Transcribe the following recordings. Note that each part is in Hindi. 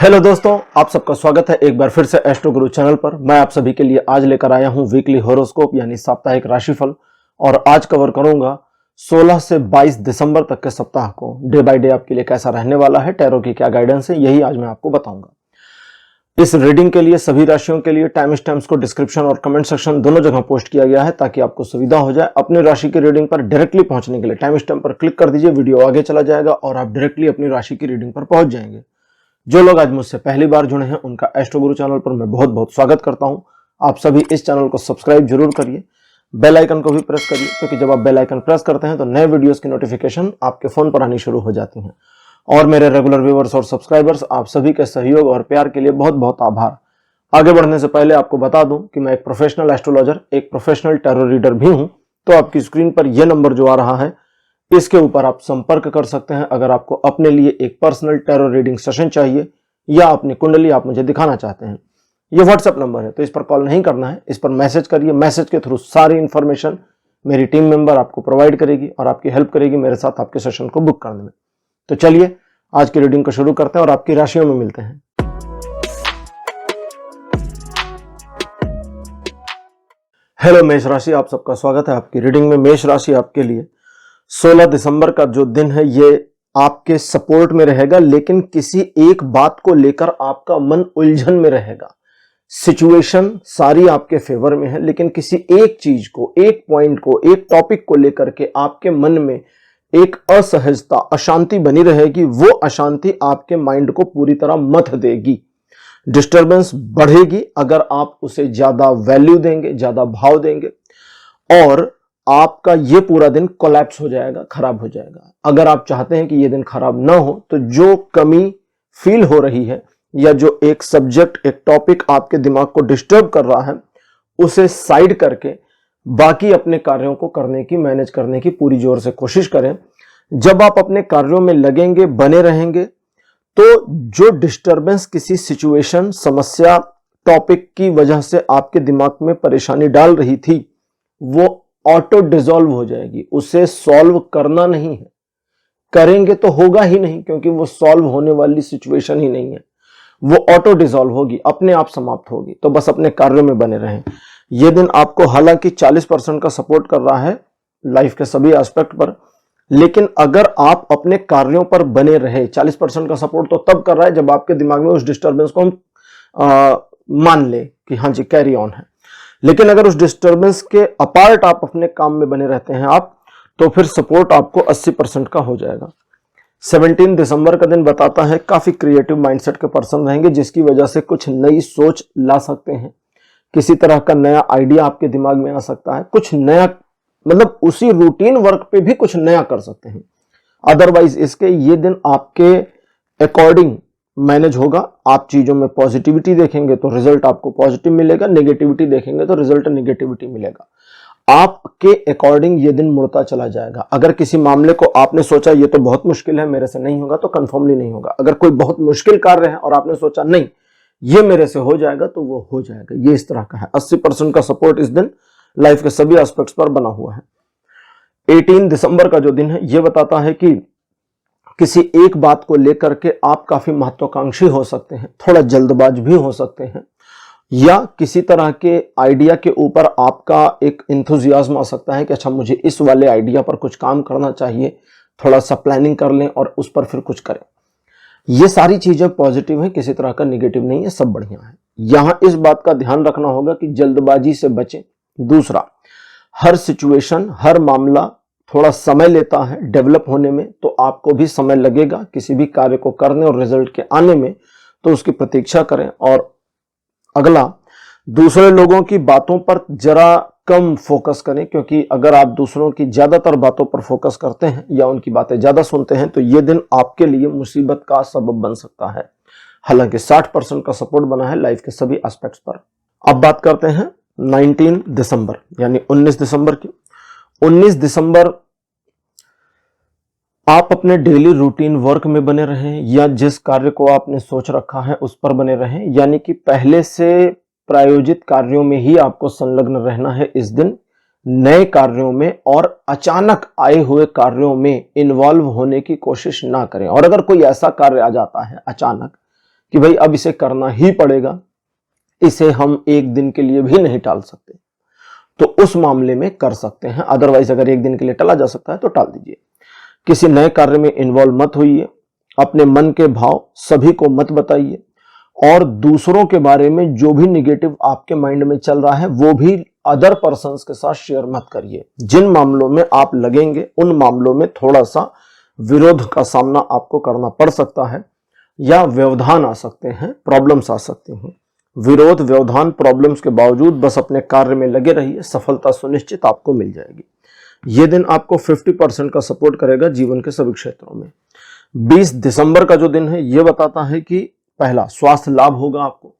हेलो दोस्तों, आप सबका स्वागत है एक बार फिर से एस्ट्रो गुरु चैनल पर। मैं आप सभी के लिए आज लेकर आया हूं वीकली हॉरोस्कोप यानी साप्ताहिक राशिफल। और आज कवर करूंगा 16 से 22 दिसंबर तक के सप्ताह को डे बाय डे आपके लिए कैसा रहने वाला है, टैरो की क्या गाइडेंस है, यही आज मैं आपको बताऊंगा। इस रीडिंग के लिए सभी राशियों के लिए टाइम स्टैम्प्स को डिस्क्रिप्शन और कमेंट सेक्शन दोनों जगह पोस्ट किया गया है ताकि आपको सुविधा हो जाए। अपनी राशि की रीडिंग पर डायरेक्टली पहुंचने के लिए टाइम स्टैम्प पर क्लिक कर दीजिए, वीडियो आगे चला जाएगा और आप डायरेक्टली अपनी राशि की रीडिंग पर पहुंच जाएंगे। जो लोग आज मुझसे पहली बार जुड़े हैं उनका एस्ट्रो गुरु चैनल पर मैं बहुत बहुत स्वागत करता हूं। आप सभी इस चैनल को सब्सक्राइब जरूर करिए, बेल आइकन को भी प्रेस करिए, क्योंकि जब आप बेल आइकन प्रेस करते हैं तो नए वीडियोस की नोटिफिकेशन आपके फोन पर आनी शुरू हो जाती हैं। और मेरे रेगुलर व्यूअर्स और सब्सक्राइबर्स, आप सभी के सहयोग और प्यार के लिए बहुत बहुत आभार। आगे बढ़ने से पहले आपको बता दूं कि मैं एक प्रोफेशनल एस्ट्रोलॉजर, एक प्रोफेशनल टैरो रीडर भी हूं। तो आपकी स्क्रीन पर यह नंबर जो आ रहा है इसके ऊपर आप संपर्क कर सकते हैं अगर आपको अपने लिए एक पर्सनल टैरो रीडिंग सेशन चाहिए या अपनी कुंडली आप मुझे दिखाना चाहते हैं। ये व्हाट्सएप नंबर है, तो इस पर कॉल नहीं करना है, इस पर मैसेज करिए। मैसेज के थ्रू सारी इंफॉर्मेशन मेरी टीम मेंबर आपको प्रोवाइड करेगी और आपकी हेल्प करेगी मेरे साथ आपके सेशन को बुक करने में। तो चलिए आज की रीडिंग को शुरू करते हैं और आपकी राशियों में मिलते हैं। हेलो मेष राशि, आप सबका स्वागत है आपकी रीडिंग में। मेष राशि आपके लिए 16 दिसंबर का जो दिन है ये आपके सपोर्ट में रहेगा, लेकिन किसी एक बात को लेकर आपका मन उलझन में रहेगा। सिचुएशन सारी आपके फेवर में है, लेकिन किसी एक चीज को, एक पॉइंट को, एक टॉपिक को लेकर के आपके मन में एक असहजता, अशांति बनी रहेगी। वो अशांति आपके माइंड को पूरी तरह मथ देगी, डिस्टर्बेंस बढ़ेगी अगर आप उसे ज्यादा वैल्यू देंगे, ज्यादा भाव देंगे, और आपका ये पूरा दिन कोलैप्स हो जाएगा, खराब हो जाएगा। अगर आप चाहते हैं कि ये दिन खराब ना हो तो जो कमी फील हो रही है या जो एक सब्जेक्ट, एक टॉपिक आपके दिमाग को डिस्टर्ब कर रहा है, उसे साइड करके बाकी अपने कार्यों को करने की, मैनेज करने की पूरी जोर से कोशिश करें। जब आप अपने कार्यों में लगेंगे, बने रहेंगे, तो जो डिस्टर्बेंस किसी सिचुएशन, समस्या, टॉपिक की वजह से आपके दिमाग में परेशानी डाल रही थी, वो ऑटो डिसॉल्व हो जाएगी। उसे सॉल्व करना नहीं है, करेंगे तो होगा ही नहीं, क्योंकि वो सॉल्व होने वाली सिचुएशन ही नहीं है। वो ऑटो डिसॉल्व होगी, अपने आप समाप्त होगी। तो बस अपने कार्यों में बने रहें। ये दिन आपको हालांकि 40% का सपोर्ट कर रहा है लाइफ के सभी एस्पेक्ट पर, लेकिन अगर आप अपने कार्यों पर बने रहे, 40% का सपोर्ट तो तब कर रहा है जब आपके दिमाग में उस डिस्टर्बेंस को हम मान ले कि हाँ जी कैरी ऑन है। लेकिन अगर उस डिस्टर्बेंस के अपार्ट आप अपने काम में बने रहते हैं आप, तो फिर सपोर्ट आपको 80% का हो जाएगा। 17 दिसंबर का दिन बताता है काफी क्रिएटिव माइंडसेट के पर्सन रहेंगे, जिसकी वजह से कुछ नई सोच ला सकते हैं। किसी तरह का नया आइडिया आपके दिमाग में आ सकता है, कुछ नया, मतलब उसी रूटीन वर्क पे भी कुछ नया कर सकते हैं। अदरवाइज इसके ये दिन आपके अकॉर्डिंग मैनेज होगा। आप चीजों में पॉजिटिविटी देखेंगे तो रिजल्ट आपको पॉजिटिव मिलेगा, नेगेटिविटी देखेंगे तो रिजल्ट नेगेटिविटी मिलेगा। आपके अकॉर्डिंग ये दिन मुड़ता चला जाएगा। अगर किसी मामले को आपने सोचा ये तो बहुत मुश्किल है, मेरे से नहीं होगा, तो कंफर्मली नहीं होगा। अगर कोई बहुत मुश्किल कार्य है और आपने सोचा नहीं ये मेरे से हो जाएगा, तो वो हो जाएगा। ये इस तरह का है। 80% का सपोर्ट इस दिन लाइफ के सभी एस्पेक्ट्स पर बना हुआ है। 18 दिसंबर का जो दिन है ये बताता है कि किसी एक बात को लेकर के आप काफी महत्वाकांक्षी हो सकते हैं, थोड़ा जल्दबाज भी हो सकते हैं, या किसी तरह के आइडिया के ऊपर आपका एक इंथुजियाज्म आ सकता है कि अच्छा मुझे इस वाले आइडिया पर कुछ काम करना चाहिए, थोड़ा सा प्लानिंग कर लें और उस पर फिर कुछ करें। ये सारी चीजें पॉजिटिव है, किसी तरह का निगेटिव नहीं है, सब बढ़िया है। यहां इस बात का ध्यान रखना होगा कि जल्दबाजी से बचें। दूसरा, हर सिचुएशन, हर मामला थोड़ा समय लेता है डेवलप होने में, तो आपको भी समय लगेगा किसी भी कार्य को करने और रिजल्ट के आने में, तो उसकी प्रतीक्षा करें। और अगला, दूसरे लोगों की बातों पर जरा कम फोकस करें, क्योंकि अगर आप दूसरों की ज्यादातर बातों पर फोकस करते हैं या उनकी बातें ज्यादा सुनते हैं तो ये दिन आपके लिए मुसीबत का सबब बन सकता है। हालांकि 60% का सपोर्ट बना है लाइफ के सभी एस्पेक्ट्स पर। अब बात करते हैं 19 दिसंबर यानी 19 दिसंबर की। 19 दिसंबर आप अपने डेली रूटीन वर्क में बने रहें या जिस कार्य को आपने सोच रखा है उस पर बने रहें, यानी कि पहले से प्रायोजित कार्यों में ही आपको संलग्न रहना है इस दिन। नए कार्यों में और अचानक आए हुए कार्यों में इन्वॉल्व होने की कोशिश ना करें। और अगर कोई ऐसा कार्य आ जाता है अचानक कि भाई अब इसे करना ही पड़ेगा, इसे हम एक दिन के लिए भी नहीं टाल सकते, तो उस मामले में कर सकते हैं। अदरवाइज अगर एक दिन के लिए टाला जा सकता है तो टाल दीजिए। किसी नए कार्य में इन्वॉल्व मत होइए, अपने मन के भाव सभी को मत बताइए, और दूसरों के बारे में जो भी निगेटिव आपके माइंड में चल रहा है वो भी अदर पर्संस के साथ शेयर मत करिए। जिन मामलों में आप लगेंगे उन मामलों में थोड़ा सा विरोध का सामना आपको करना पड़ सकता है, या व्यवधान आ सकते हैं, प्रॉब्लम्स आ सकती हैं। विरोध, व्यवधान, प्रॉब्लम्स के बावजूद बस अपने कार्य में लगे रहिए, सफलता सुनिश्चित आपको मिल जाएगी। यह दिन आपको 50% का सपोर्ट करेगा जीवन के सभी क्षेत्रों में। 20 दिसंबर का जो दिन है यह बताता है कि पहला, स्वास्थ्य लाभ होगा आपको।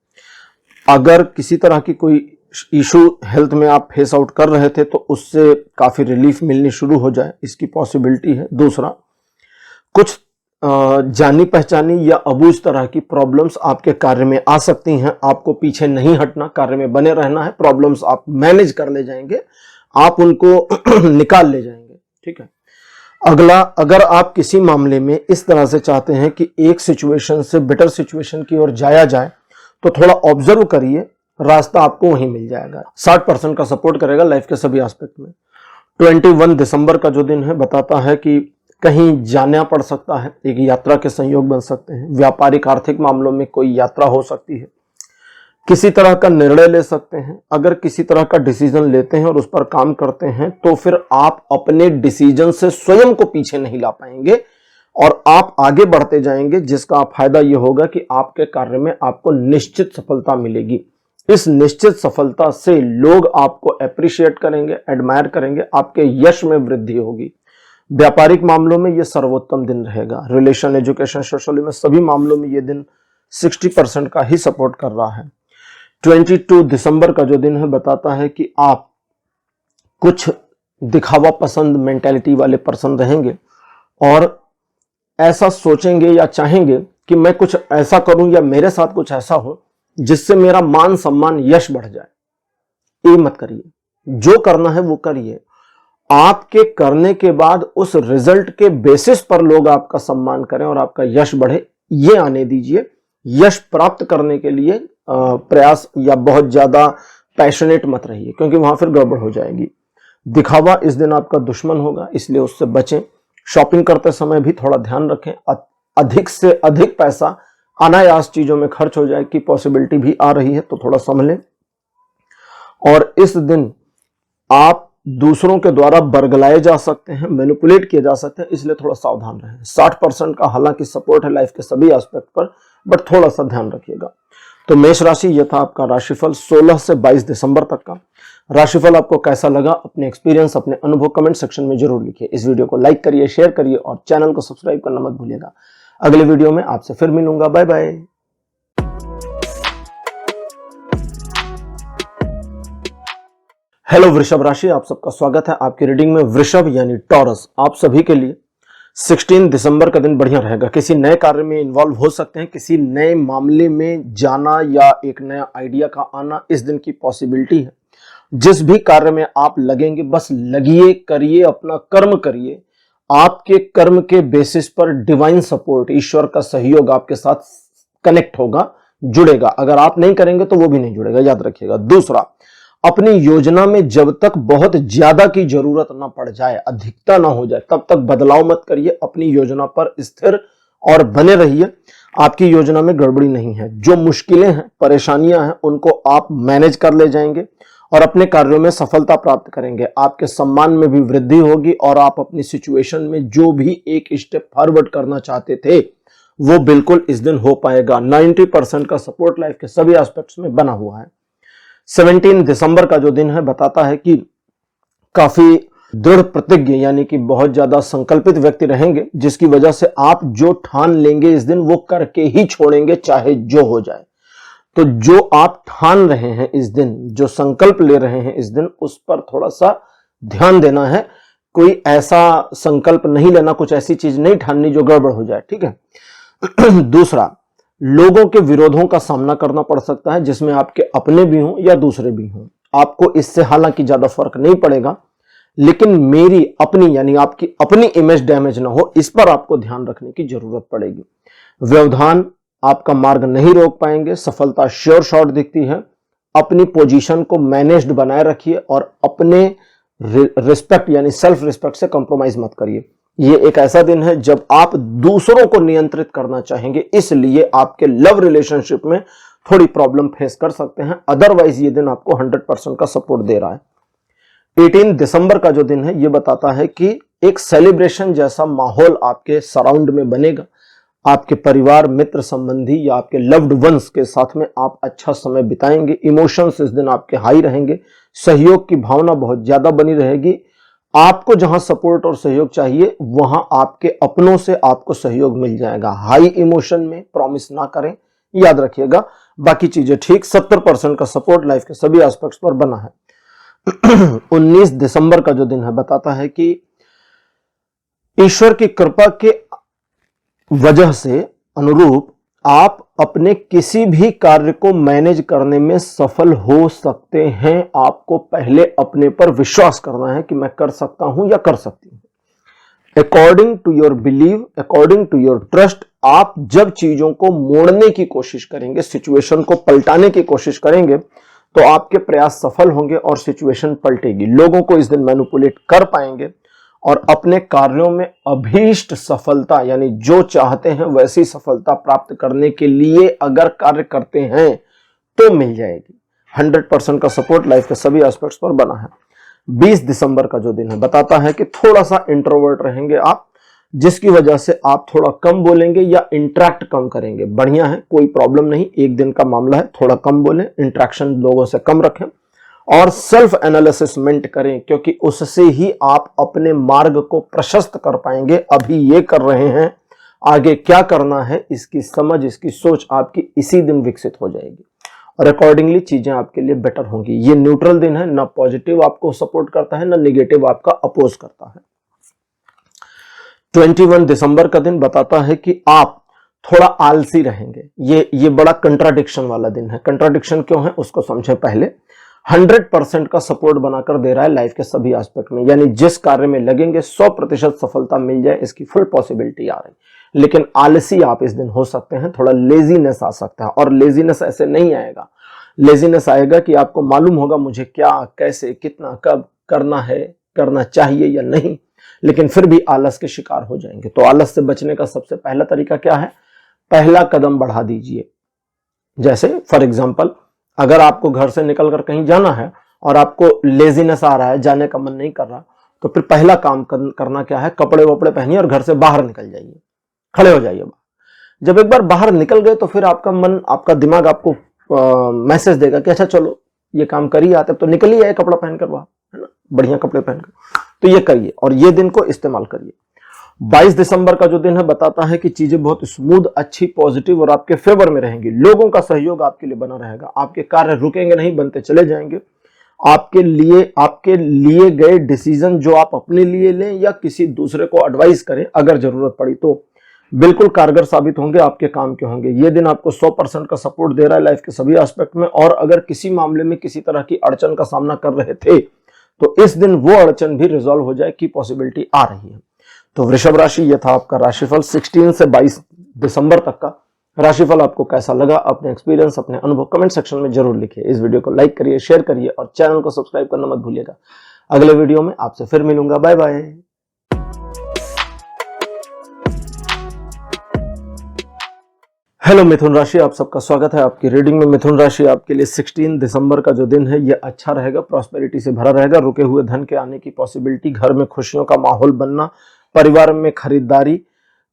अगर किसी तरह की कोई इशू हेल्थ में आप फेस आउट कर रहे थे तो उससे काफी रिलीफ मिलनी शुरू हो जाए, इसकी पॉसिबिलिटी है। दूसरा, कुछ जानी पहचानी या अबूझ तरह की प्रॉब्लम्स आपके कार्य में आ सकती हैं। आपको पीछे नहीं हटना, कार्य में बने रहना है। प्रॉब्लम्स आप मैनेज कर ले जाएंगे, आप उनको निकाल ले जाएंगे, ठीक है। अगला, अगर आप किसी मामले में इस तरह से चाहते हैं कि एक सिचुएशन से बेटर सिचुएशन की ओर जाया जाए तो थोड़ा ऑब्जर्व करिए, रास्ता आपको वहीं मिल जाएगा। 60% का सपोर्ट करेगा लाइफ के सभी एस्पेक्ट में। 21 दिसंबर का जो दिन है बताता है कि कहीं जाना पड़ सकता है, एक यात्रा के संयोग बन सकते हैं। व्यापारिक आर्थिक मामलों में कोई यात्रा हो सकती है। किसी तरह का निर्णय ले सकते हैं। अगर किसी तरह का डिसीजन लेते हैं और उस पर काम करते हैं तो फिर आप अपने डिसीजन से स्वयं को पीछे नहीं ला पाएंगे और आप आगे बढ़ते जाएंगे, जिसका फायदा यह होगा कि आपके कार्य में आपको निश्चित सफलता मिलेगी। इस निश्चित सफलता से लोग आपको अप्रिशिएट करेंगे, एडमायर करेंगे, आपके यश में वृद्धि होगी। व्यापारिक मामलों में यह सर्वोत्तम दिन रहेगा। रिलेशन, एजुकेशन, सोशल में सभी मामलों में यह दिन 60% का ही सपोर्ट कर रहा है। 22 दिसंबर का जो दिन है बताता है कि आप कुछ दिखावा पसंद मेंटालिटी वाले पर्सन रहेंगे और ऐसा सोचेंगे या चाहेंगे कि मैं कुछ ऐसा करूं या मेरे साथ कुछ ऐसा हो जिससे मेरा मान सम्मान यश बढ़ जाए। ये मत करिए, जो करना है वो करिए। आपके करने के बाद उस रिजल्ट के बेसिस पर लोग आपका सम्मान करें और आपका यश बढ़े, ये आने दीजिए। यश प्राप्त करने के लिए प्रयास या बहुत ज्यादा पैशनेट मत रहिए, क्योंकि वहां फिर गड़बड़ हो जाएगी। दिखावा इस दिन आपका दुश्मन होगा, इसलिए उससे बचें। शॉपिंग करते समय भी थोड़ा ध्यान रखें, अधिक से अधिक पैसा अनायास चीजों में खर्च हो जाए की पॉसिबिलिटी भी आ रही है, तो थोड़ा संभलें। और इस दिन आप दूसरों के द्वारा बरगलाए जा सकते हैं, मैनिपुलेट किए जा सकते हैं, इसलिए थोड़ा सावधान रहें। 60% का हालांकि सपोर्ट है लाइफ के सभी एस्पेक्ट पर, बट थोड़ा सा ध्यान रखिएगा। तो मेष राशि, यह था आपका राशिफल 16 से 22 दिसंबर तक का। राशिफल आपको कैसा लगा, अपने एक्सपीरियंस, अपने अनुभव कमेंट सेक्शन में जरूर लिखिए। इस वीडियो को लाइक करिए, शेयर करिए और चैनल को सब्सक्राइब करना मत भूलिएगा। अगले वीडियो में आपसे फिर मिलूंगा। Bye bye. हेलो वृषभ राशि, आप सबका स्वागत है आपकी रीडिंग में। वृषभ यानी टॉरस, आप सभी के लिए 16 दिसंबर का दिन बढ़िया रहेगा। किसी नए कार्य में इन्वॉल्व हो सकते हैं, किसी नए मामले में जाना या एक नया आइडिया का आना इस दिन की पॉसिबिलिटी है। जिस भी कार्य में आप लगेंगे बस लगिए, करिए, अपना कर्म करिए। आपके कर्म के बेसिस पर डिवाइन सपोर्ट, ईश्वर का सहयोग आपके साथ कनेक्ट होगा, जुड़ेगा। अगर आप नहीं करेंगे तो वो भी नहीं जुड़ेगा, याद रखिएगा। दूसरा, अपनी योजना में जब तक बहुत ज्यादा की जरूरत ना पड़ जाए, अधिकता ना हो जाए, तब तक बदलाव मत करिए। अपनी योजना पर स्थिर और बने रहिए। आपकी योजना में गड़बड़ी नहीं है। जो मुश्किलें हैं, परेशानियां हैं, उनको आप मैनेज कर ले जाएंगे और अपने कार्यों में सफलता प्राप्त करेंगे। आपके सम्मान में भी वृद्धि होगी और आप अपनी सिचुएशन में जो भी एक स्टेप फॉरवर्ड करना चाहते थे वो बिल्कुल इस दिन हो पाएगा। 90% का सपोर्ट लाइफ के सभी एस्पेक्ट्स में बना हुआ है। 17 दिसंबर का जो दिन है बताता है कि काफी दृढ़ प्रतिज्ञ यानी कि बहुत ज्यादा संकल्पित व्यक्ति रहेंगे, जिसकी वजह से आप जो ठान लेंगे इस दिन वो करके ही छोड़ेंगे, चाहे जो हो जाए। तो जो आप ठान रहे हैं इस दिन, जो संकल्प ले रहे हैं इस दिन, उस पर थोड़ा सा ध्यान देना है। कोई ऐसा संकल्प नहीं लेना, कुछ ऐसी चीज नहीं ठाननी जो गड़बड़ हो जाए, ठीक है। दूसरा, लोगों के विरोधों का सामना करना पड़ सकता है, जिसमें आपके अपने भी हों या दूसरे भी हों। आपको इससे हालांकि ज्यादा फर्क नहीं पड़ेगा, लेकिन मेरी अपनी यानी आपकी अपनी इमेज डैमेज ना हो, इस पर आपको ध्यान रखने की जरूरत पड़ेगी। व्यवधान, आपका मार्ग नहीं रोक पाएंगे, सफलता श्योर शॉट दिखती है। अपनी पोजीशन को मैनेज्ड बनाए रखिए और अपने रिस्पेक्ट यानी सेल्फ रिस्पेक्ट से कॉम्प्रोमाइज मत करिए। ये एक ऐसा दिन है जब आप दूसरों को नियंत्रित करना चाहेंगे, इसलिए आपके लव रिलेशनशिप में थोड़ी प्रॉब्लम फेस कर सकते हैं। अदरवाइज ये दिन आपको 100% का सपोर्ट दे रहा है। 18 दिसंबर का जो दिन है ये बताता है कि एक सेलिब्रेशन जैसा माहौल आपके सराउंड में बनेगा। आपके परिवार, मित्र, संबंधी या आपके लव्ड वंस के साथ में आप अच्छा समय बिताएंगे। इमोशंस इस दिन आपके हाई रहेंगे, सहयोग की भावना बहुत ज्यादा बनी रहेगी। आपको जहां सपोर्ट और सहयोग चाहिए वहां आपके अपनों से आपको सहयोग मिल जाएगा। हाई इमोशन में प्रॉमिस ना करें, याद रखिएगा। बाकी चीजें ठीक, 70% का सपोर्ट लाइफ के सभी एस्पेक्ट्स पर बना है। 19 दिसंबर का जो दिन है बताता है कि ईश्वर की कृपा के वजह से अनुरूप आप अपने किसी भी कार्य को मैनेज करने में सफल हो सकते हैं। आपको पहले अपने पर विश्वास करना है कि मैं कर सकता हूं या कर सकती हूं। According to your believe, according to your trust, आप जब चीजों को मोड़ने की कोशिश करेंगे, सिचुएशन को पलटाने की कोशिश करेंगे, तो आपके प्रयास सफल होंगे और सिचुएशन पलटेगी। लोगों को इस दिन मैनिपुलेट कर पाएंगे और अपने कार्यों में अभीष्ट सफलता यानी जो चाहते हैं वैसी सफलता प्राप्त करने के लिए अगर कार्य करते हैं तो मिल जाएगी। 100% का सपोर्ट लाइफ के सभी एस्पेक्ट्स पर बना है। 20 दिसंबर का जो दिन है बताता है कि थोड़ा सा इंट्रोवर्ट रहेंगे आप, जिसकी वजह से आप थोड़ा कम बोलेंगे या इंटरेक्ट कम करेंगे। बढ़िया है, कोई प्रॉब्लम नहीं, एक दिन का मामला है। थोड़ा कम बोलें, इंटरेक्शन लोगों से कम रखें और सेल्फ एनालिसिसमेंट करें, क्योंकि उससे ही आप अपने मार्ग को प्रशस्त कर पाएंगे। अभी ये कर रहे हैं, आगे क्या करना है, इसकी समझ, इसकी सोच आपकी इसी दिन विकसित हो जाएगी और अकॉर्डिंगली चीजें आपके लिए बेटर होंगी। ये न्यूट्रल दिन है, ना पॉजिटिव आपको सपोर्ट करता है ना निगेटिव आपका अपोज करता है। 21 दिसंबर का दिन बताता है कि आप थोड़ा आलसी रहेंगे। ये बड़ा कंट्राडिक्शन वाला दिन है। कंट्राडिक्शन क्यों है उसको समझें पहले। 100% का सपोर्ट बनाकर दे रहा है लाइफ के सभी एस्पेक्ट में, यानी जिस कार्य में लगेंगे 100% सफलता मिल जाए, इसकी फुल पॉसिबिलिटी आ रही। लेकिन आलसी आप इस दिन हो सकते हैं, थोड़ा लेजीनेस आ सकता है। और लेजीनेस ऐसे नहीं आएगा, लेजीनेस आएगा कि आपको मालूम होगा मुझे क्या, कैसे, कितना, कब करना है, करना चाहिए या नहीं, लेकिन फिर भी आलस के शिकार हो जाएंगे। तो आलस से बचने का सबसे पहला तरीका क्या है? पहला कदम बढ़ा दीजिए। जैसे फॉर एग्जांपल, अगर आपको घर से निकलकर कहीं जाना है और आपको लेजीनेस आ रहा है, जाने का मन नहीं कर रहा, तो फिर पहला काम करना क्या है? कपड़े वपड़े पहनिए और घर से बाहर निकल जाइए, खड़े हो जाइए बाहर। जब एक बार बाहर निकल गए तो फिर आपका मन, आपका दिमाग आपको मैसेज देगा कि अच्छा चलो ये काम कर ही आते, तो निकल ही आए कपड़ा पहनकर बाहर, है ना, बढ़िया कपड़े पहनकर। तो ये करिए और ये दिन को इस्तेमाल करिए। 22 दिसंबर का जो दिन है बताता है कि चीजें बहुत स्मूथ, अच्छी, पॉजिटिव और आपके फेवर में रहेंगी। लोगों का सहयोग आपके लिए बना रहेगा। आपके कार्य रुकेंगे नहीं, बनते चले जाएंगे। आपके लिए गए डिसीजन जो आप अपने लिए लें या किसी दूसरे को एडवाइस करें, अगर जरूरत पड़ी तो बिल्कुल कारगर साबित होंगे, आपके काम के होंगे। ये दिन आपको 100% का सपोर्ट दे रहा है लाइफ के सभी एस्पेक्ट में। और अगर किसी मामले में किसी तरह की अड़चन का सामना कर रहे थे तो इस दिन वो अड़चन भी रिजॉल्व हो जाए की पॉसिबिलिटी आ रही है। तो वृषभ राशि, ये था आपका राशिफल 16 से 22 दिसंबर तक का। राशिफल आपको कैसा लगा, अपने एक्सपीरियंस, अपने अनुभव कमेंट सेक्शन में जरूर लिखिए। इस वीडियो को लाइक करिए, शेयर करिए और चैनल को सब्सक्राइब करना मत भूलिएगा। अगले वीडियो में आपसे फिर मिलूंगा। Bye bye. हेलो मिथुन राशि, आप सबका स्वागत है आपकी रीडिंग में। मिथुन राशि आपके लिए 16 दिसंबर का जो दिन है ये अच्छा रहेगा, प्रॉस्पेरिटी से भरा रहेगा। रुके हुए धन के आने की पॉसिबिलिटी, घर में खुशियों का माहौल बनना, परिवार में खरीदारी,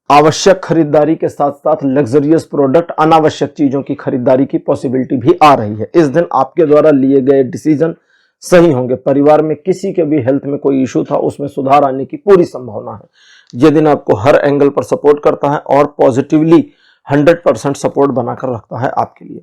आवश्यक खरीदारी के साथ साथ लग्जरियस प्रोडक्ट, अनावश्यक चीजों की खरीदारी की पॉसिबिलिटी भी आ रही है। इस दिन आपके द्वारा लिए गए डिसीजन सही होंगे। परिवार में किसी के भी हेल्थ में कोई इशू था उसमें सुधार आने की पूरी संभावना है। यह दिन आपको हर एंगल पर सपोर्ट करता है और पॉजिटिवली 100% सपोर्ट बनाकर रखता है आपके लिए।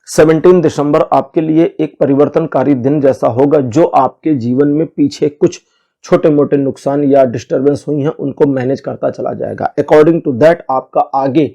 17 दिसंबर आपके लिए एक परिवर्तनकारी दिन जैसा होगा, जो आपके जीवन में पीछे कुछ छोटे मोटे नुकसान या डिस्टरबेंस हुई हैं उनको मैनेज करता चला जाएगा। अकॉर्डिंग टू दैट आपका आगे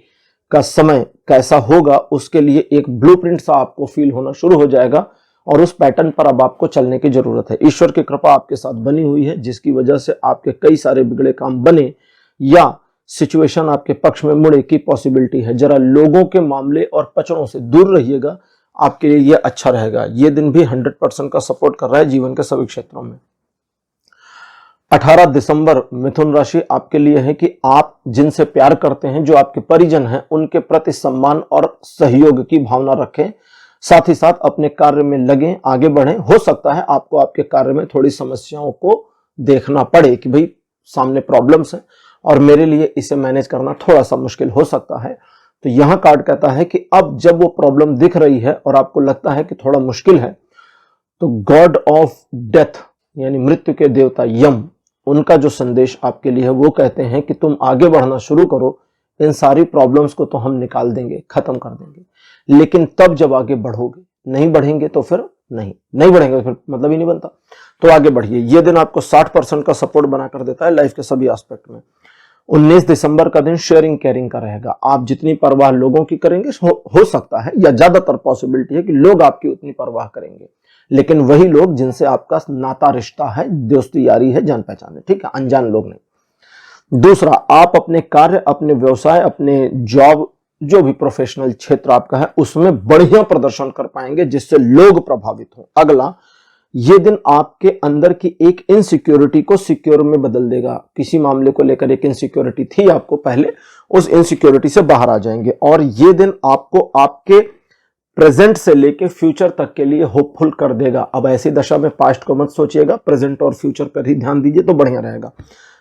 का समय कैसा होगा उसके लिए एक ब्लूप्रिंट सा आपको फील होना शुरू हो जाएगा और उस पैटर्न पर अब आपको चलने की जरूरत है। ईश्वर की कृपा आपके साथ बनी हुई है, जिसकी वजह से आपके कई सारे बिगड़े काम बने या सिचुएशन आपके पक्ष में मुड़े की पॉसिबिलिटी है। जरा लोगों के मामले और पचड़ों से दूर रहिएगा, आपके लिए ये अच्छा रहेगा। ये दिन भी 100% का सपोर्ट कर रहा है जीवन के सभी क्षेत्रों में। 18 दिसंबर मिथुन राशि आपके लिए है कि आप जिनसे प्यार करते हैं, जो आपके परिजन हैं, उनके प्रति सम्मान और सहयोग की भावना रखें। साथ ही साथ अपने कार्य में लगें, आगे बढ़ें। हो सकता है आपको आपके कार्य में थोड़ी समस्याओं को देखना पड़े कि भाई सामने प्रॉब्लम्स है और मेरे लिए इसे मैनेज करना थोड़ा सा मुश्किल हो सकता है। तो यहां कार्ड कहता है कि अब जब वो प्रॉब्लम दिख रही है और आपको लगता है कि थोड़ा मुश्किल है, तो गॉड ऑफ डेथ यानी मृत्यु के देवता यम, उनका जो संदेश आपके लिए है वो कहते हैं कि तुम आगे बढ़ना शुरू करो। इन सारी प्रॉब्लम्स को तो हम निकाल देंगे, खत्म कर देंगे, लेकिन तब जब आगे बढ़ोगे। नहीं बढ़ेंगे तो फिर नहीं बढ़ेंगे तो फिर मतलब ही नहीं बनता। तो आगे बढ़िए। ये दिन आपको 60% का सपोर्ट बनाकर देता है लाइफ के सभी एस्पेक्ट में। 19 दिसंबर का दिन शेयरिंग केयरिंग का रहेगा। आप जितनी परवाह लोगों की करेंगे, हो सकता है या ज्यादातर पॉसिबिलिटी है कि लोग आपकी उतनी परवाह करेंगे, लेकिन वही लोग जिनसे आपका नाता रिश्ता है, दोस्ती यारी है, जान पहचान है, ठीक है, अनजान लोग नहीं। दूसरा, आप अपने कार्य, अपने व्यवसाय, अपने जॉब, जो भी प्रोफेशनल क्षेत्र आपका है, उसमें बढ़िया प्रदर्शन कर पाएंगे जिससे लोग प्रभावित हों। अगला, ये दिन आपके अंदर की एक इनसिक्योरिटी को सिक्योर में बदल देगा। किसी मामले को लेकर एक इनसिक्योरिटी थी आपको पहले, उस इनसिक्योरिटी से बाहर आ जाएंगे। और ये दिन आपको आपके प्रेजेंट से लेके फ्यूचर तक के लिए होपफुल कर देगा। अब ऐसी दशा में पास्ट को मत सोचिएगा, प्रेजेंट और फ्यूचर पर ही ध्यान दीजिए तो बढ़िया रहेगा।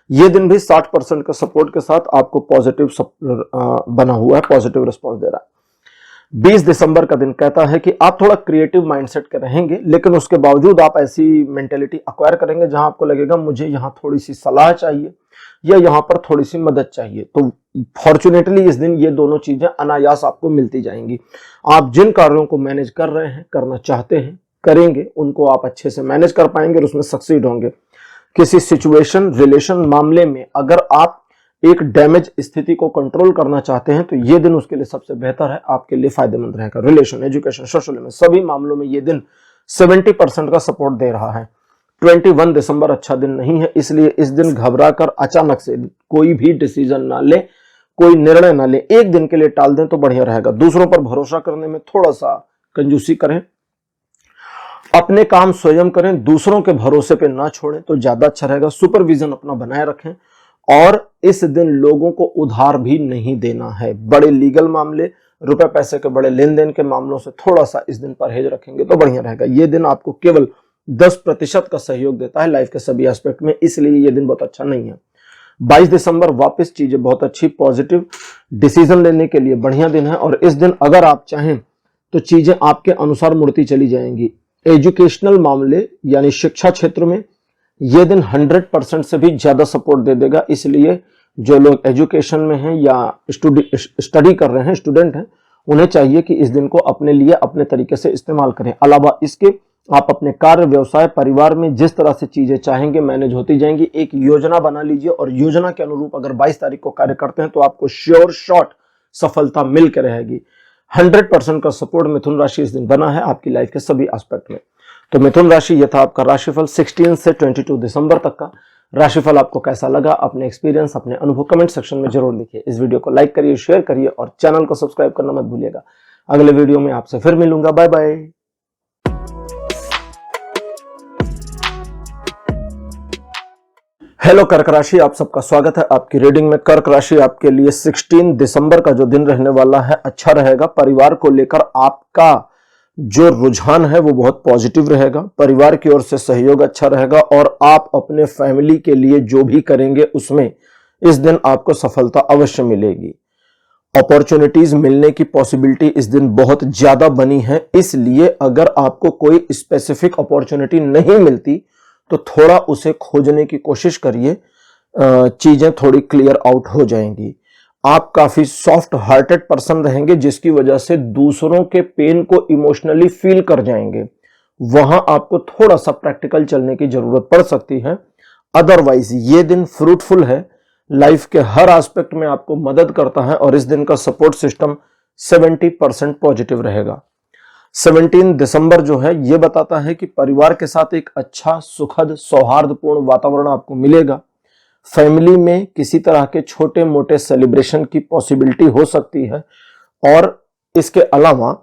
ये दिन भी 60% के सपोर्ट के साथ आपको पॉजिटिव बना हुआ है, पॉजिटिव रिस्पॉन्स दे रहा है। 20 दिसंबर का दिन कहता है कि आप थोड़ा क्रिएटिव माइंडसेट के रहेंगे, लेकिन उसके बावजूद आप ऐसी मेंटेलिटी एक्वायर करेंगे जहां आपको लगेगा मुझे यहां थोड़ी सी सलाह चाहिए या यहां पर थोड़ी सी मदद चाहिए। तो फॉर्चुनेटली इस दिन ये दोनों चीजें अनायास आपको मिलती जाएंगी। आप जिन कार्यों को मैनेज कर रहे हैं, करना चाहते हैं, करेंगे, उनको आप अच्छे से मैनेज कर पाएंगे और उसमें सक्सीड होंगे। किसी सिचुएशन, रिलेशन, मामले में अगर आप एक डैमेज स्थिति को कंट्रोल करना चाहते हैं तो ये दिन उसके लिए सबसे बेहतर है, आपके लिए फायदेमंद रहेगा। रिलेशन, एजुकेशन, सोशल में सभी मामलों में ये दिन 70% का सपोर्ट दे रहा है। 21 दिसंबर अच्छा दिन नहीं है, इसलिए इस दिन घबरा कर अचानक से कोई भी डिसीजन ना ले, कोई निर्णय ना ले, एक दिन के लिए टाल दें तो बढ़िया रहेगा। दूसरों पर भरोसा करने में थोड़ा सा कंजूसी करें, अपने काम स्वयं करें, दूसरों के भरोसे पे ना छोड़ें तो ज्यादा अच्छा रहेगा। सुपरविजन अपना बनाए रखें और इस दिन लोगों को उधार भी नहीं देना है। बड़े लीगल मामले, रुपए पैसे के बड़े लेन देन के मामलों से थोड़ा सा इस दिन परहेज रखेंगे तो बढ़िया रहेगा। ये दिन आपको केवल 10% का सहयोग देता है लाइफ के सभी एस्पेक्ट में, इसलिए ये दिन बहुत अच्छा नहीं है। 22 दिसंबर वापस चीजें बहुत अच्छी, पॉजिटिव डिसीजन लेने के लिए बढ़िया दिन है और इस दिन अगर आप चाहें तो चीजें आपके अनुसार मुड़ती चली जाएंगी। एजुकेशनल मामले यानी शिक्षा क्षेत्र में यह दिन 100% से भी ज्यादा सपोर्ट दे देगा, इसलिए जो लोग एजुकेशन में हैं या स्टडी कर रहे हैं, स्टूडेंट हैं, उन्हें चाहिए कि इस दिन को अपने लिए अपने तरीके से इस्तेमाल करें। अलावा इसके आप अपने कार्य, व्यवसाय, परिवार में जिस तरह से चीजें चाहेंगे मैनेज होती जाएंगी। एक योजना बना लीजिए और योजना के अनुरूप अगर 22 तारीख को कार्य करते हैं तो आपको श्योर शॉट सफलता मिल के रहेगी। 100% का सपोर्ट मिथुन राशि इस दिन बना है आपकी लाइफ के सभी एस्पेक्ट में। तो मिथुन राशि, यह था आपका राशिफल 16 से 22 दिसंबर तक का। राशिफल आपको कैसा लगा, अपने एक्सपीरियंस, अपने अनुभव कमेंट सेक्शन में जरूर लिखिए। इस वीडियो को लाइक करिए, शेयर करिए और चैनल को सब्सक्राइब करना मत भूलिएगा। अगले वीडियो में आपसे फिर मिलूंगा। Bye bye. हेलो कर्क राशि, आप सबका स्वागत है आपकी रीडिंग में। कर्क राशि आपके लिए 16 दिसंबर का जो दिन रहने वाला है अच्छा रहेगा। परिवार को लेकर आपका जो रुझान है वो बहुत पॉजिटिव रहेगा। परिवार की ओर से सहयोग अच्छा रहेगा और आप अपने फैमिली के लिए जो भी करेंगे उसमें इस दिन आपको सफलता अवश्य मिलेगी। अपॉर्चुनिटीज मिलने की पॉसिबिलिटी इस दिन बहुत ज्यादा बनी है, इसलिए अगर आपको कोई स्पेसिफिक अपॉर्चुनिटी नहीं मिलती तो थोड़ा उसे खोजने की कोशिश करिए, चीजें थोड़ी क्लियर आउट हो जाएंगी। आप काफी सॉफ्ट हार्टेड पर्सन रहेंगे जिसकी वजह से दूसरों के पेन को इमोशनली फील कर जाएंगे। वहां आपको थोड़ा सा प्रैक्टिकल चलने की जरूरत पड़ सकती है। अदरवाइज ये दिन फ्रूटफुल है, लाइफ के हर एस्पेक्ट में आपको मदद करता है और इस दिन का सपोर्ट सिस्टम 70% पॉजिटिव रहेगा। 17 दिसंबर जो है ये बताता है कि परिवार के साथ एक अच्छा, सुखद, सौहार्दपूर्ण वातावरण आपको मिलेगा। फैमिली में किसी तरह के छोटे मोटे सेलिब्रेशन की पॉसिबिलिटी हो सकती है। और इसके अलावा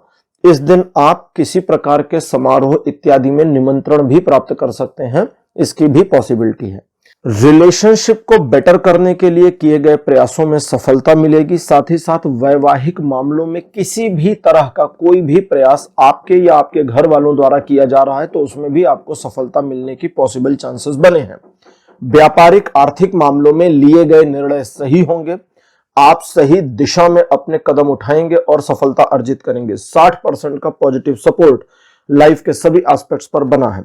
इस दिन आप किसी प्रकार के समारोह इत्यादि में निमंत्रण भी प्राप्त कर सकते हैं, इसकी भी पॉसिबिलिटी है। रिलेशनशिप को बेटर करने के लिए किए गए प्रयासों में सफलता मिलेगी। साथ ही साथ वैवाहिक मामलों में किसी भी तरह का कोई भी प्रयास आपके या आपके घर वालों द्वारा किया जा रहा है तो उसमें भी आपको सफलता मिलने की पॉसिबल चांसेस बने हैं। व्यापारिक आर्थिक मामलों में लिए गए निर्णय सही होंगे। आप सही दिशा में अपने कदम उठाएंगे और सफलता अर्जित करेंगे। 60% का पॉजिटिव सपोर्ट लाइफ के सभी एस्पेक्ट्स पर बना है।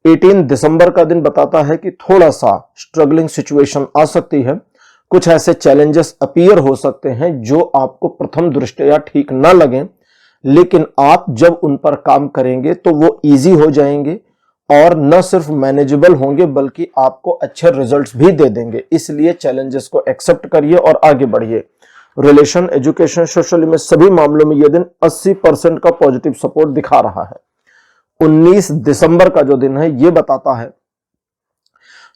18 दिसंबर का दिन बताता है कि थोड़ा सा स्ट्रगलिंग सिचुएशन आ सकती है। कुछ ऐसे चैलेंजेस अपीयर हो सकते हैं जो आपको प्रथम दृष्टया ठीक न लगें, लेकिन आप जब उन पर काम करेंगे तो वो इजी हो जाएंगे और न सिर्फ मैनेजेबल होंगे बल्कि आपको अच्छे रिजल्ट्स भी दे देंगे। इसलिए चैलेंजेस को एक्सेप्ट करिए और आगे बढ़िए। रिलेशन, एजुकेशन, सोशल में सभी मामलों में यह दिन 80% का पॉजिटिव सपोर्ट दिखा रहा है। 19 दिसंबर का जो दिन है यह बताता है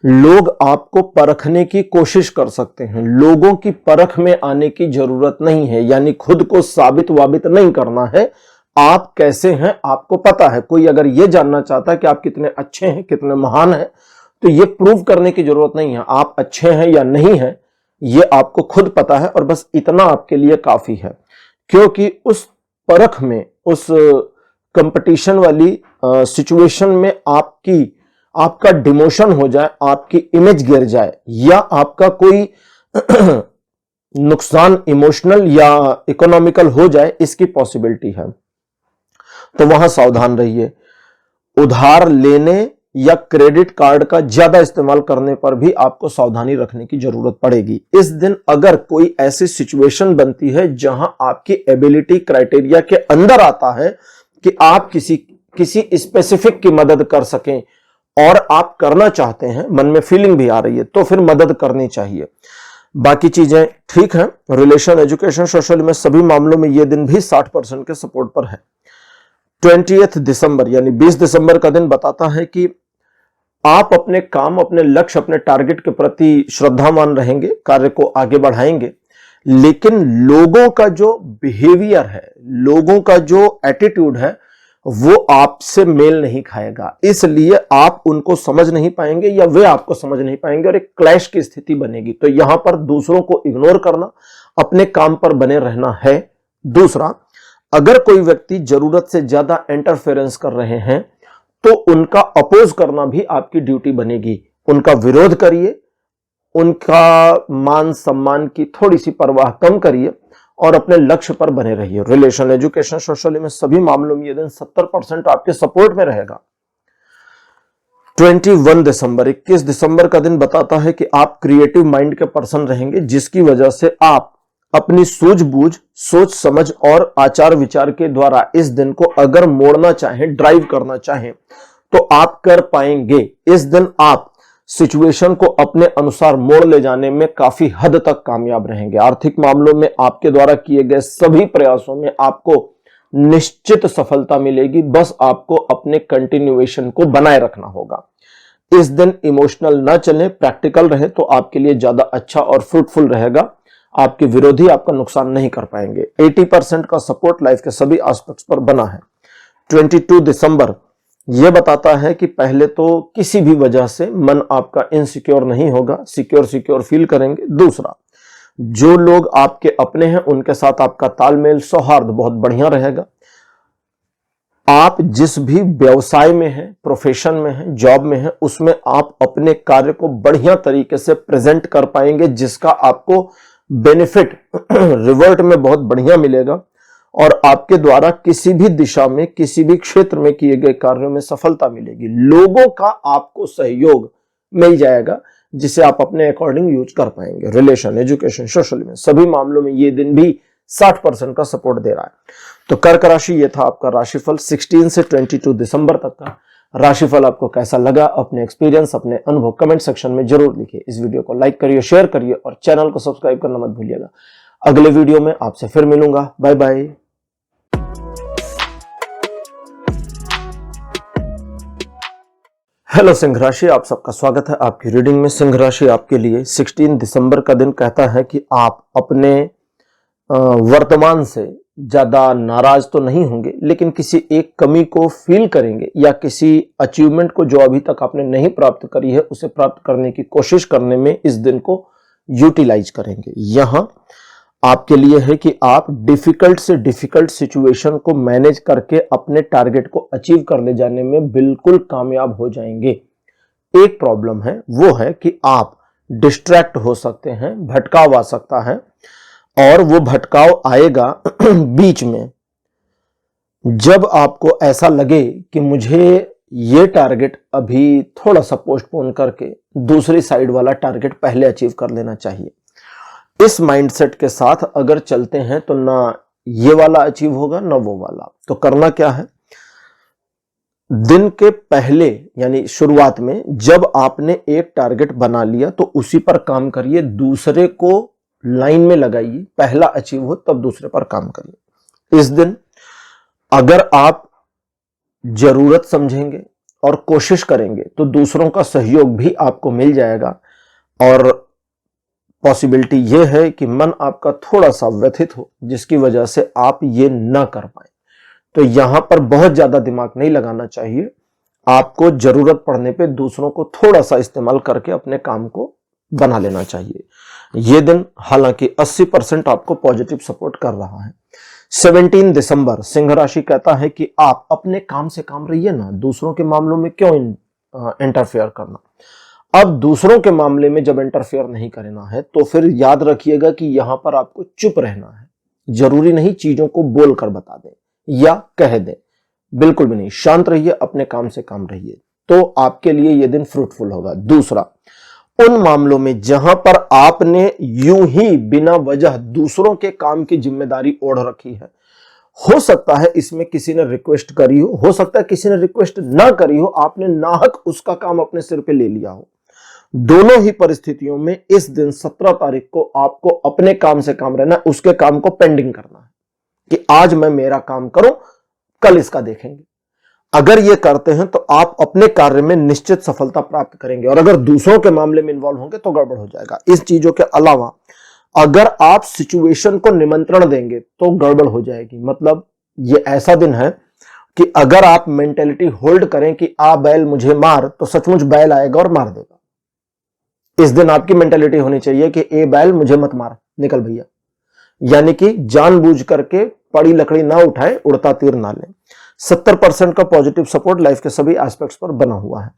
लोग आपको परखने की कोशिश कर सकते हैं। लोगों की परख में आने की जरूरत नहीं है, यानी खुद को साबित वाबित नहीं करना है। आप कैसे हैं आपको पता है। कोई अगर यह जानना चाहता है कि आप कितने अच्छे हैं, कितने महान हैं, तो यह प्रूव करने की जरूरत नहीं है। आप अच्छे हैं या नहीं हैं यह आपको खुद पता है और बस इतना आपके लिए काफी है। क्योंकि उस परख में, उस कंपटीशन वाली सिचुएशन में आपका डिमोशन हो जाए, आपकी इमेज गिर जाए या आपका कोई नुकसान इमोशनल या इकोनॉमिकल हो जाए, इसकी पॉसिबिलिटी है। तो वहां सावधान रहिए। उधार लेने या क्रेडिट कार्ड का ज्यादा इस्तेमाल करने पर भी आपको सावधानी रखने की जरूरत पड़ेगी। इस दिन अगर कोई ऐसी सिचुएशन बनती है जहां आपकी एबिलिटी क्राइटेरिया के अंदर आता है कि आप किसी स्पेसिफिक की मदद कर सकें और आप करना चाहते हैं, मन में फीलिंग भी आ रही है, तो फिर मदद करनी चाहिए। बाकी चीजें ठीक हैं। रिलेशन, एजुकेशन, सोशल में सभी मामलों में यह दिन भी 60% के सपोर्ट पर है। 20 दिसंबर यानी 20 दिसंबर का दिन बताता है कि आप अपने काम, अपने लक्ष्य, अपने टारगेट के प्रति श्रद्धावान रहेंगे, कार्य को आगे बढ़ाएंगे, लेकिन लोगों का जो बिहेवियर है, लोगों का जो एटीट्यूड है, वो आपसे मेल नहीं खाएगा। इसलिए आप उनको समझ नहीं पाएंगे या वे आपको समझ नहीं पाएंगे और एक क्लैश की स्थिति बनेगी। तो यहां पर दूसरों को इग्नोर करना, अपने काम पर बने रहना है। दूसरा, अगर कोई व्यक्ति जरूरत से ज्यादा इंटरफेरेंस कर रहे हैं तो उनका अपोज करना भी आपकी ड्यूटी बनेगी। उनका विरोध करिए, उनका मान सम्मान की थोड़ी सी परवाह कम करिए और अपने लक्ष्य पर बने रहिए। रिलेशन, एजुकेशन, सोशल में सभी मामलों में यह दिन 70% आपके सपोर्ट में रहेगा। 21 दिसंबर का दिन बताता है कि आप क्रिएटिव माइंड के पर्सन रहेंगे, जिसकी वजह से आप अपनी सूझबूझ, सोच समझ और आचार विचार के द्वारा इस दिन को अगर मोड़ना चाहें, ड्राइव करना चाहें, तो आप कर पाएंगे। इस दिन आप सिचुएशन को अपने अनुसार मोड़ ले जाने में काफी हद तक कामयाब रहेंगे। आर्थिक मामलों में आपके द्वारा किए गए सभी प्रयासों में आपको निश्चित सफलता मिलेगी। बस आपको अपने कंटिन्यूएशन को बनाए रखना होगा। इस दिन इमोशनल ना चलें, प्रैक्टिकल रहे तो आपके लिए ज्यादा अच्छा और फ्रूटफुल रहेगा। आपके विरोधी आपका नुकसान नहीं कर पाएंगे। 80% का सपोर्ट लाइफ के सभी एस्पेक्ट्स पर बना है। 22 दिसंबर यह बताता है कि पहले तो किसी भी वजह से मन आपका इनसिक्योर नहीं होगा, सिक्योर फील करेंगे। दूसरा, जो लोग आपके अपने हैं उनके साथ आपका तालमेल, सौहार्द बहुत बढ़िया रहेगा। आप जिस भी व्यवसाय में हैं, प्रोफेशन में हैं, जॉब में हैं, उसमें आप अपने कार्य को बढ़िया तरीके से प्रेजेंट कर पाएंगे, जिसका आपको बेनिफिट रिवर्ट में बहुत बढ़िया मिलेगा और आपके द्वारा किसी भी दिशा में, किसी भी क्षेत्र में किए गए कार्यों में सफलता मिलेगी। लोगों का आपको सहयोग मिल जाएगा जिसे आप अपने अकॉर्डिंग यूज कर पाएंगे। रिलेशन, एजुकेशन, सोशल में सभी मामलों में ये दिन भी 60% का सपोर्ट दे रहा है। तो कर्क राशि, ये था आपका राशिफल 16 से 22 दिसंबर तक का। राशिफल आपको कैसा लगा, अपने एक्सपीरियंस, अपने अनुभव कमेंट सेक्शन में जरूर लिखिए। इस वीडियो को लाइक करिए, शेयर करिए और चैनल को सब्सक्राइब करना मत भूलिएगा। अगले वीडियो में आपसे फिर मिलूंगा। Bye bye. हेलो सिंह राशि, आप सबका स्वागत है आपकी रीडिंग में। सिंह राशि आपके लिए 16 दिसंबर का दिन कहता है कि आप अपने वर्तमान से ज्यादा नाराज तो नहीं होंगे, लेकिन किसी एक कमी को फील करेंगे या किसी अचीवमेंट को जो अभी तक आपने नहीं प्राप्त करी है उसे प्राप्त करने की कोशिश करने में इस दिन को यूटिलाइज करेंगे। यहां आपके लिए है कि आप डिफिकल्ट से डिफिकल्ट सिचुएशन को मैनेज करके अपने टारगेट को अचीव कर ले जाने में बिल्कुल कामयाब हो जाएंगे। एक प्रॉब्लम है, वो है कि आप डिस्ट्रैक्ट हो सकते हैं, भटकाव आ सकता है, और वो भटकाव आएगा बीच में जब आपको ऐसा लगे कि मुझे ये टारगेट अभी थोड़ा सा पोस्टपोन करके दूसरी साइड वाला टारगेट पहले अचीव कर लेना चाहिए। इस माइंडसेट के साथ अगर चलते हैं तो ना ये वाला अचीव होगा ना वो वाला। तो करना क्या है, दिन के पहले यानी शुरुआत में जब आपने एक टारगेट बना लिया तो उसी पर काम करिए, दूसरे को लाइन में लगाइए, पहला अचीव हो तब दूसरे पर काम करिए। इस दिन अगर आप जरूरत समझेंगे और कोशिश करेंगे तो दूसरों का सहयोग भी आपको मिल जाएगा, और पॉसिबिलिटी यह है कि मन आपका थोड़ा सा व्यथित हो जिसकी वजह से आप ये ना कर पाए। तो यहां पर बहुत ज्यादा दिमाग नहीं लगाना चाहिए, आपको जरूरत पड़ने पे दूसरों को थोड़ा सा इस्तेमाल करके अपने काम को बना लेना चाहिए। यह दिन हालांकि 80% आपको पॉजिटिव सपोर्ट कर रहा है। 17 दिसंबर सिंह राशि कहता है कि आप अपने काम से काम रहिए ना, दूसरों के मामलों में क्यों इंटरफेयर करना। अब दूसरों के मामले में जब इंटरफेयर नहीं करना है तो फिर याद रखिएगा कि यहां पर आपको चुप रहना है। जरूरी नहीं चीजों को बोलकर बता दें या कह दें, बिल्कुल भी नहीं, शांत रहिए, अपने काम से काम रहिए, तो आपके लिए यह दिन फ्रूटफुल होगा। दूसरा, उन मामलों में जहां पर आपने यूं ही बिना वजह दूसरों के काम की जिम्मेदारी ओढ़ रखी है, हो सकता है इसमें किसी ने रिक्वेस्ट करी हो सकता है किसी ने रिक्वेस्ट ना करी हो, आपने नाहक उसका काम अपने सिर पे ले लिया हो। दोनों ही परिस्थितियों में इस दिन 17 तारीख को आपको अपने काम से काम रहना है, उसके काम को पेंडिंग करना है कि आज मैं मेरा काम करूं, कल इसका देखेंगे। अगर ये करते हैं तो आप अपने कार्य में निश्चित सफलता प्राप्त करेंगे, और अगर दूसरों के मामले में इन्वॉल्व होंगे तो गड़बड़ हो जाएगा। इस चीजों के अलावा अगर आप सिचुएशन को निमंत्रण देंगे तो गड़बड़ हो जाएगी। मतलब ये ऐसा दिन है कि अगर आप मेंटेलिटी होल्ड करें कि आ बैल मुझे मार, तो सचमुच बैल आएगा और मार देगा। इस दिन आपकी मेंटेलिटी होनी चाहिए कि ए बैल मुझे मत मार, निकल भैया, यानी कि जानबूझ करके पड़ी लकड़ी ना उठाए, उड़ता तीर ना ले। 70% का पॉजिटिव सपोर्ट लाइफ के सभी एस्पेक्ट्स पर बना हुआ है।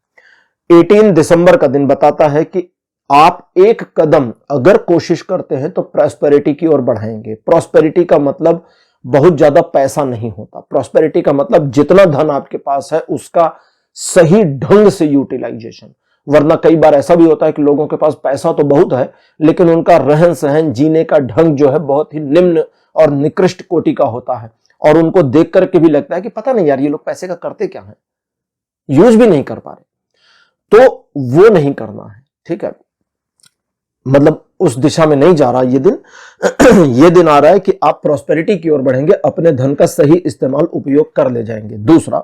18 दिसंबर का दिन बताता है कि आप एक कदम अगर कोशिश करते हैं तो प्रॉस्पेरिटी की ओर बढ़ाएंगे। प्रॉस्पेरिटी का मतलब बहुत ज्यादा पैसा नहीं होता, प्रॉस्पेरिटी का मतलब जितना धन आपके पास है उसका सही ढंग से यूटिलाइजेशन। वरना कई बार ऐसा भी होता है कि लोगों के पास पैसा तो बहुत है लेकिन उनका रहन सहन, जीने का ढंग जो है बहुत ही निम्न और निकृष्ट कोटि का होता है, और उनको देख करके भी लगता है कि पता नहीं यार ये लोग पैसे का करते क्या है, यूज भी नहीं कर पा रहे। तो वो नहीं करना है, ठीक है, मतलब उस दिशा में नहीं जा रहा ये दिन। ये दिन आ रहा है कि आप प्रॉस्पेरिटी की ओर बढ़ेंगे, अपने धन का सही इस्तेमाल उपयोग कर ले जाएंगे। दूसरा,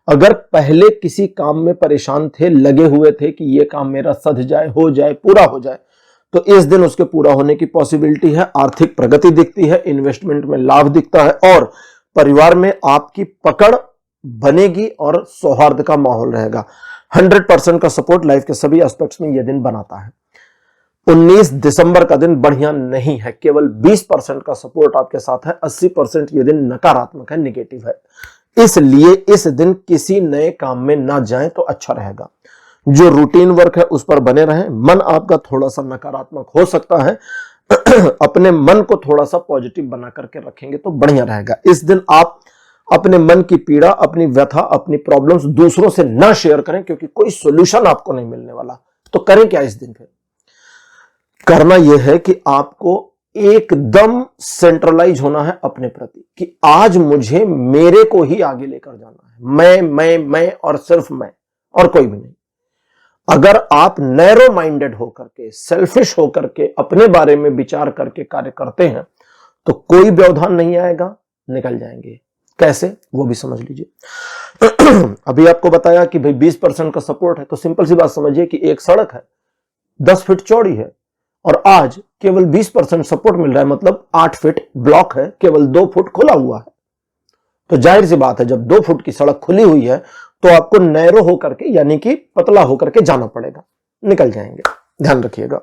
अगर पहले किसी काम में परेशान थे, लगे हुए थे कि ये काम मेरा सध जाए, हो जाए, पूरा हो जाए, तो इस दिन उसके पूरा होने की पॉसिबिलिटी है। आर्थिक प्रगति दिखती है, इन्वेस्टमेंट में लाभ दिखता है, और परिवार में आपकी पकड़ बनेगी और सौहार्द का माहौल रहेगा। 100% का सपोर्ट लाइफ के सभी एस्पेक्ट्स में यह दिन बनाता है। 19 दिसंबर का दिन बढ़िया नहीं है, केवल 20% का सपोर्ट आपके साथ है, 80% यह दिन नकारात्मक है, निगेटिव है। इसलिए इस दिन किसी नए काम में ना जाएं तो अच्छा रहेगा। जो रूटीन वर्क है उस पर बने रहें। मन आपका थोड़ा सा नकारात्मक हो सकता है, अपने मन को थोड़ा सा पॉजिटिव बना करके रखेंगे तो बढ़िया रहेगा। इस दिन आप अपने मन की पीड़ा, अपनी व्यथा, अपनी प्रॉब्लम्स दूसरों से ना शेयर करें, क्योंकि कोई सॉल्यूशन आपको नहीं मिलने वाला। तो करें क्या इस दिन? फिर करना यह है कि आपको एकदम सेंट्रलाइज होना है अपने प्रति कि आज मुझे मेरे को ही आगे लेकर जाना है। मैं और सिर्फ मैं, और कोई भी नहीं। अगर आप नैरो माइंडेड होकर के, सेल्फिश होकर के, अपने बारे में विचार करके कार्य करते हैं तो कोई व्यवधान नहीं आएगा, निकल जाएंगे। कैसे, वो भी समझ लीजिए। अभी आपको बताया कि भाई 20% का सपोर्ट है, तो सिंपल सी बात समझिए कि एक सड़क है 10 फीट चौड़ी है और आज केवल 20% सपोर्ट मिल रहा है, मतलब 8 फीट ब्लॉक है, केवल 2 फुट खुला हुआ है। तो जाहिर सी बात है, जब 2 फुट की सड़क खुली हुई है तो आपको नैरो होकर के, यानी कि पतला होकर के जाना पड़ेगा, निकल जाएंगे, ध्यान रखिएगा।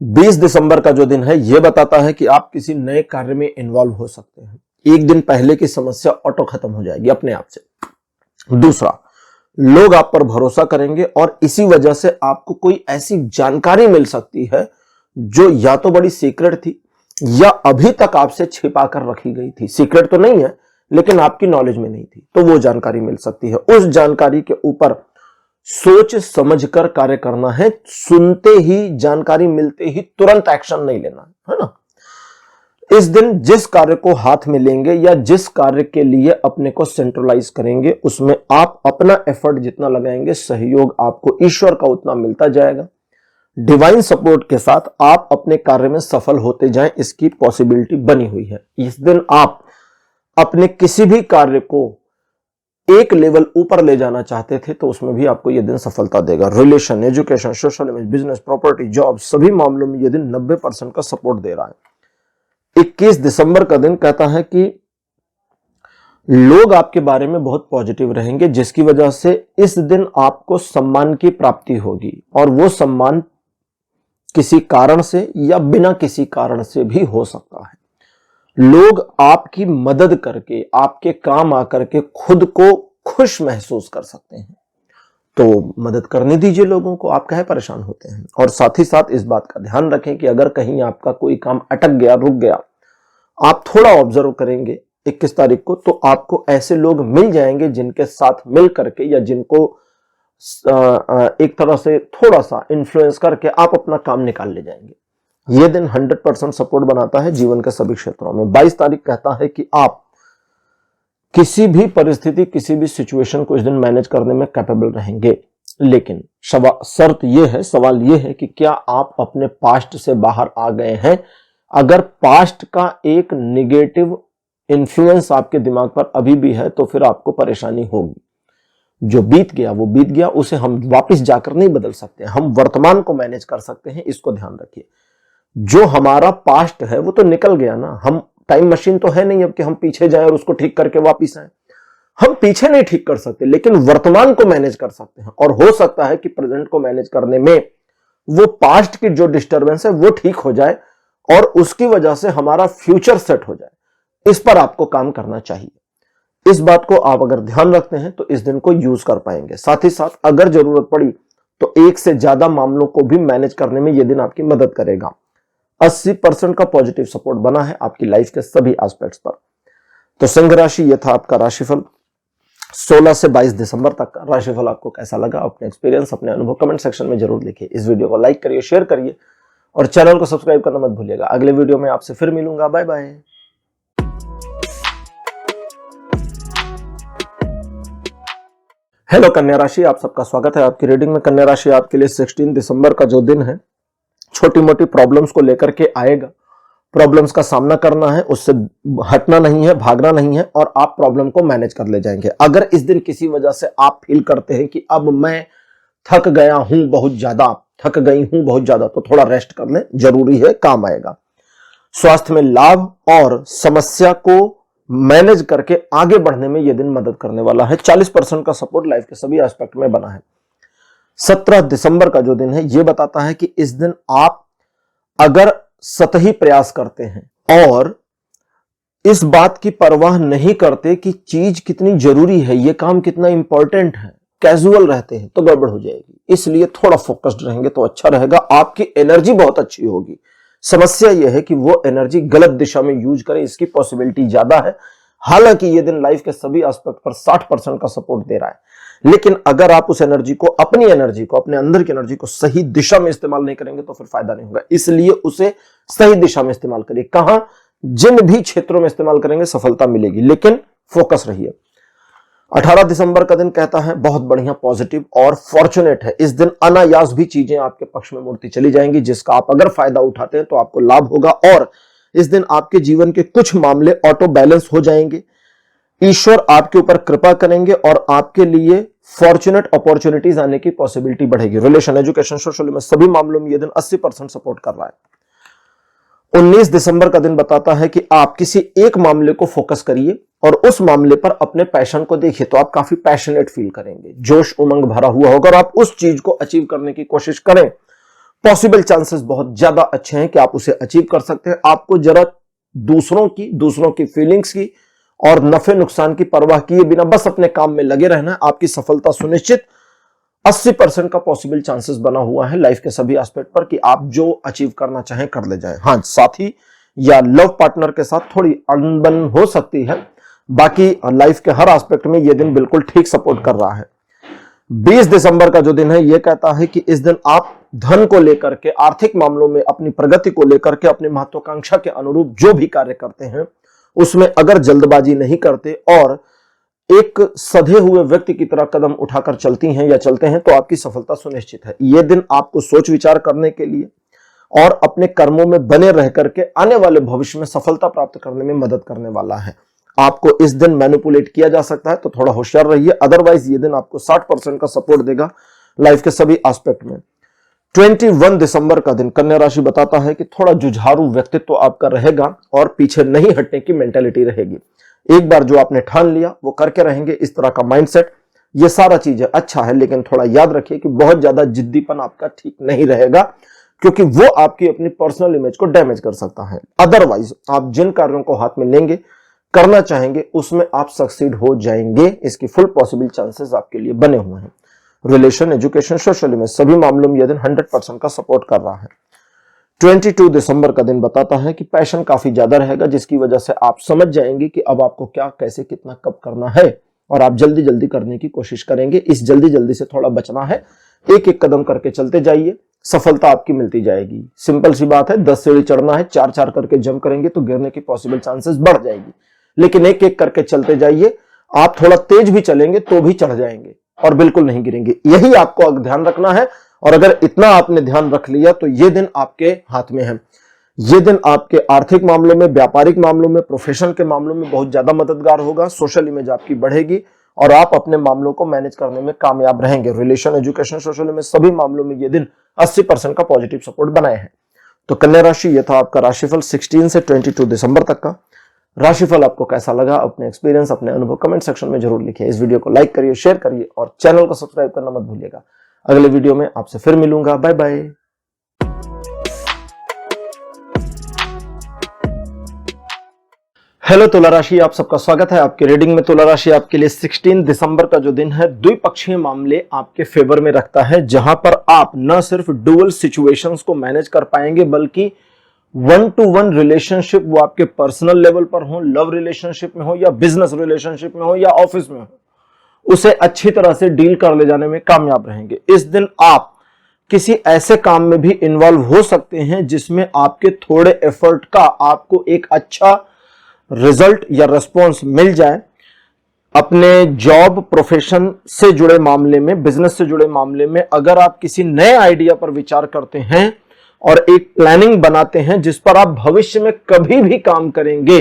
20 दिसंबर का जो दिन है यह बताता है कि आप किसी नए कार्य में इन्वॉल्व हो सकते हैं। एक दिन पहले की समस्या ऑटो खत्म हो जाएगी अपने आप से। दूसरा, लोग आप पर भरोसा करेंगे और इसी वजह से आपको कोई ऐसी जानकारी मिल सकती है जो या तो बड़ी सीक्रेट थी या अभी तक आपसे छिपा कर रखी गई थी। सीक्रेट तो नहीं है लेकिन आपकी नॉलेज में नहीं थी, तो वो जानकारी मिल सकती है। उस जानकारी के ऊपर सोच समझकर कार्य करना है। सुनते ही, जानकारी मिलते ही तुरंत एक्शन नहीं लेना है ना। इस दिन जिस कार्य को हाथ में लेंगे या जिस कार्य के लिए अपने को सेंट्रलाइज करेंगे, उसमें आप अपना एफर्ट जितना लगाएंगे, सहयोग आपको ईश्वर का उतना मिलता जाएगा। डिवाइन सपोर्ट के साथ आप अपने कार्य में सफल होते जाएं, इसकी पॉसिबिलिटी बनी हुई है। इस दिन आप अपने किसी भी कार्य को एक लेवल ऊपर ले जाना चाहते थे तो उसमें भी आपको यह दिन सफलता देगा। Relation, education, social image, business, property, job, सभी मामलों में यह दिन 90% का सपोर्ट दे रहा है। 21 दिसंबर का दिन कहता है कि लोग आपके बारे में बहुत पॉजिटिव रहेंगे, जिसकी वजह से इस दिन आपको सम्मान की प्राप्ति होगी और वो सम्मान किसी कारण से या बिना किसी कारण से भी हो सकता है। लोग आपकी मदद करके, आपके काम आकर के खुद को खुश महसूस कर सकते हैं, तो मदद करने दीजिए लोगों को, आप काहे परेशान होते हैं। और साथ ही साथ इस बात का ध्यान रखें कि अगर कहीं आपका कोई काम अटक गया, रुक गया, आप थोड़ा ऑब्जर्व करेंगे 21 तारीख को, तो आपको ऐसे लोग मिल जाएंगे जिनके साथ मिल करके या जिनको एक तरह से थोड़ा सा इन्फ्लुएंस करके आप अपना काम निकाल ले जाएंगे। यह दिन 100% सपोर्ट बनाता है जीवन के सभी क्षेत्रों में। 22 तारीख कहता है कि आप किसी भी परिस्थिति, किसी भी सिचुएशन को इस दिन मैनेज करने में कैपेबल रहेंगे। लेकिन शर्त यह है, सवाल यह है कि क्या आप अपने पास्ट से बाहर आ गए हैं। अगर पास्ट का एक नेगेटिव इन्फ्लुएंस आपके दिमाग पर अभी भी है तो फिर आपको परेशानी होगी। जो बीत गया वो बीत गया, उसे हम वापस जाकर नहीं बदल सकते, हम वर्तमान को मैनेज कर सकते हैं, इसको ध्यान रखिए। जो हमारा पास्ट है वो तो निकल गया ना, हम टाइम मशीन तो है नहीं अब कि हम पीछे जाएं और उसको ठीक करके वापस आए। हम पीछे नहीं ठीक कर सकते लेकिन वर्तमान को मैनेज कर सकते हैं, और हो सकता है कि प्रेजेंट को मैनेज करने में वो पास्ट की जो डिस्टर्बेंस है वो ठीक हो जाए और उसकी वजह से हमारा फ्यूचर सेट हो जाए। इस पर आपको काम करना चाहिए। इस बात को आप अगर ध्यान रखते हैं तो इस दिन को यूज कर पाएंगे। साथ ही साथ अगर जरूरत पड़ी तो एक से ज्यादा मामलों को भी मैनेज करने में यह दिन आपकी मदद करेगा। 80% का पॉजिटिव सपोर्ट बना है आपकी लाइफ के सभी एस्पेक्ट्स पर। तो सिंह राशि, यह था आपका राशिफल 16 से 22 दिसंबर तक का। राशिफल आपको कैसा लगा, अपने एक्सपीरियंस, अपने अनुभव कमेंट सेक्शन में जरूर लिखिए। इस वीडियो को लाइक करिए, शेयर करिए और चैनल को सब्सक्राइब करना मत भूलिएगा। अगले वीडियो में आपसे फिर मिलूंगा। Bye bye. हेलो कन्या राशि, आप सबका स्वागत है आपकी रीडिंग में। कन्या राशि आपके लिए 16 दिसंबर का जो दिन है, छोटी मोटी प्रॉब्लम्स को लेकर के आएगा। प्रॉब्लम्स का सामना करना है, उससे हटना नहीं है, भागना नहीं है, और आप प्रॉब्लम को मैनेज कर ले जाएंगे। अगर इस दिन किसी वजह से आप फील करते हैं कि अब मैं थक गया हूं बहुत ज्यादा, थक गई हूं बहुत ज्यादा, तो थोड़ा रेस्ट कर लें, जरूरी है, काम आएगा। स्वास्थ्य में लाभ और समस्या को मैनेज करके आगे बढ़ने में यह दिन मदद करने वाला है। 40% का सपोर्ट लाइफ के सभी एस्पेक्ट में बना है। 17 दिसंबर का जो दिन है यह बताता है कि इस दिन आप अगर सतही प्रयास करते हैं और इस बात की परवाह नहीं करते कि चीज कितनी जरूरी है, यह काम कितना इंपॉर्टेंट है, कैजुअल रहते हैं तो गड़बड़ हो जाएगी। इसलिए थोड़ा फोकस्ड रहेंगे तो अच्छा रहेगा। आपकी एनर्जी बहुत अच्छी होगी। समस्या यह है कि वो एनर्जी गलत दिशा में यूज करें, इसकी पॉसिबिलिटी ज्यादा है। हालांकि ये दिन लाइफ के सभी एस्पेक्ट पर 60% का सपोर्ट दे रहा है, लेकिन अगर आप उस एनर्जी को, अपनी एनर्जी को, अपने अंदर की एनर्जी को सही दिशा में इस्तेमाल नहीं करेंगे तो फिर फायदा नहीं होगा। इसलिए उसे सही दिशा में इस्तेमाल करिए। कहां, जिन भी क्षेत्रों में इस्तेमाल करेंगे सफलता मिलेगी, लेकिन फोकस रहिए। 18 दिसंबर का दिन कहता है बहुत बढ़िया, पॉजिटिव और फॉर्चुनेट है। इस दिन अनायास भी चीजें आपके पक्ष में मुड़ती चली जाएंगी, जिसका आप अगर फायदा उठाते हैं तो आपको लाभ होगा और इस दिन आपके जीवन के कुछ मामले ऑटो बैलेंस हो जाएंगे, ईश्वर आपके ऊपर कृपा करेंगे और आपके लिए फॉर्चुनेट अपॉर्चुनिटीज आने की पॉसिबिलिटी बढ़ेगी। रिलेशन, एजुकेशन, सोशल में सभी मामलों में यह दिन 80% सपोर्ट कर रहा है। 19 दिसंबर का दिन बताता है कि आप किसी एक मामले को फोकस करिए और उस मामले पर अपने पैशन को देखिए, तो आप काफी पैशनेट फील करेंगे, जोश उमंग भरा हुआ होगा और आप उस चीज को अचीव करने की कोशिश करें। पॉसिबल चांसेस बहुत ज्यादा अच्छे हैं कि आप उसे अचीव कर सकते हैं। आपको जरा दूसरों की फीलिंग्स की और नफे नुकसान की परवाह किए बिना बस अपने काम में लगे रहना है। आपकी सफलता सुनिश्चित। 80% का पॉसिबल चांसेस बना हुआ है लाइफ के सभी एस्पेक्ट पर कि आप जो अचीव करना चाहें कर ले जाएं। हाँ, साथी या लव पार्टनर के साथ थोड़ी अनबन हो सकती है, बाकी लाइफ के हर एस्पेक्ट में यह दिन बिल्कुल ठीक सपोर्ट कर रहा है। 20 दिसंबर का जो दिन है यह कहता है कि इस दिन आप धन को लेकर के, आर्थिक मामलों में अपनी प्रगति को लेकर के, अपनी महत्वाकांक्षा के अनुरूप जो भी कार्य करते हैं उसमें अगर जल्दबाजी नहीं करते और एक सधे हुए व्यक्ति की तरह कदम उठाकर चलती हैं या चलते हैं तो आपकी सफलता सुनिश्चित है। यह दिन आपको सोच विचार करने के लिए और अपने कर्मों में बने रह करके आने वाले भविष्य में सफलता प्राप्त करने में मदद करने वाला है। आपको इस दिन मैनिपुलेट किया जा सकता है तो थोड़ा होशियार रहिए, अदरवाइज ये दिन आपको 60% का सपोर्ट देगा लाइफ के सभी एस्पेक्ट में। 21 दिसंबर का दिन कन्या राशि बताता है कि थोड़ा जुझारू व्यक्तित्व तो आपका रहेगा और पीछे नहीं हटने की मेंटालिटी रहेगी। एक बार जो आपने ठान लिया वो करके रहेंगे, इस तरह का माइंडसेट, ये सारा चीजें अच्छा है, लेकिन थोड़ा याद रखिए कि बहुत ज्यादा जिद्दीपन आपका ठीक नहीं रहेगा क्योंकि वो आपकी अपनी पर्सनल इमेज को डैमेज कर सकता है। अदरवाइज आप जिन कार्यों को हाथ में लेंगे, करना चाहेंगे, उसमें आप सक्सीड हो जाएंगे। इसकी फुल पॉसिबल चांसेस आपके लिए बने हुए हैं। रिलेशन, एजुकेशन, सोशल में सभी मामलों में यह दिन 100% का सपोर्ट कर रहा है। 22 दिसंबर का दिन बताता है कि पैशन काफी ज्यादा रहेगा, जिसकी वजह से आप समझ जाएंगे कि अब आपको क्या, कैसे, कितना, कब करना है और आप जल्दी जल्दी करने की कोशिश करेंगे। इस जल्दी जल्दी से थोड़ा बचना है, एक एक कदम करके चलते जाइए, सफलता आपकी मिलती जाएगी। सिंपल सी बात है, 10 सीढ़ी चढ़ना है, 4-4 करके जंप करेंगे तो गिरने की पॉसिबल चांसेस बढ़ जाएगी, लेकिन एक एक करके चलते जाइए। आप थोड़ा तेज भी चलेंगे तो भी चढ़ जाएंगे और बिल्कुल नहीं गिरेंगे। यही आपको ध्यान रखना है और अगर इतना आपने ध्यान रख लिया तो यह दिन आपके हाथ में है। यह दिन आपके आर्थिक मामलों में, व्यापारिक मामलों में, प्रोफेशन के मामलों में बहुत ज्यादा मददगार होगा। सोशल इमेज आपकी बढ़ेगी और आप अपने मामलों को मैनेज करने में कामयाब रहेंगे। रिलेशन, एजुकेशन, सोशल में सभी मामलों में यह दिन 80% का पॉजिटिव सपोर्ट बनाए हैं। तो कन्या राशि, यह था आपका राशिफल 16 से 22 दिसंबर तक का। राशिफल आपको कैसा लगा, अपने एक्सपीरियंस, अपने अनुभव कमेंट सेक्शन में जरूर लिखिए। इस वीडियो को लाइक करिए, शेयर करिए और चैनल को सब्सक्राइब करना मत भूलिएगा। अगले वीडियो में आपसे फिर मिलूंगा। Bye bye. हेलो तुला राशि, आप सबका स्वागत है आपके रीडिंग में। तुला राशि आपके लिए 16 दिसंबर का जो दिन है द्विपक्षीय मामले आपके फेवर में रखता है, जहां पर आप न सिर्फ डुअल सिचुएशंस को मैनेज कर पाएंगे बल्कि 1-to-1 रिलेशनशिप, वो आपके पर्सनल लेवल पर हो, लव रिलेशनशिप में हो या बिजनेस रिलेशनशिप में हो या ऑफिस में हो, उसे अच्छी तरह से डील कर ले जाने में कामयाब रहेंगे। इस दिन आप किसी ऐसे काम में भी इन्वॉल्व हो सकते हैं जिसमें आपके थोड़े एफर्ट का आपको एक अच्छा रिजल्ट या रेस्पॉन्स मिल जाए। अपने जॉब, प्रोफेशन से जुड़े मामले में, बिजनेस से जुड़े मामले में अगर आप किसी नए आइडिया पर विचार करते हैं और एक प्लानिंग बनाते हैं जिस पर आप भविष्य में कभी भी काम करेंगे,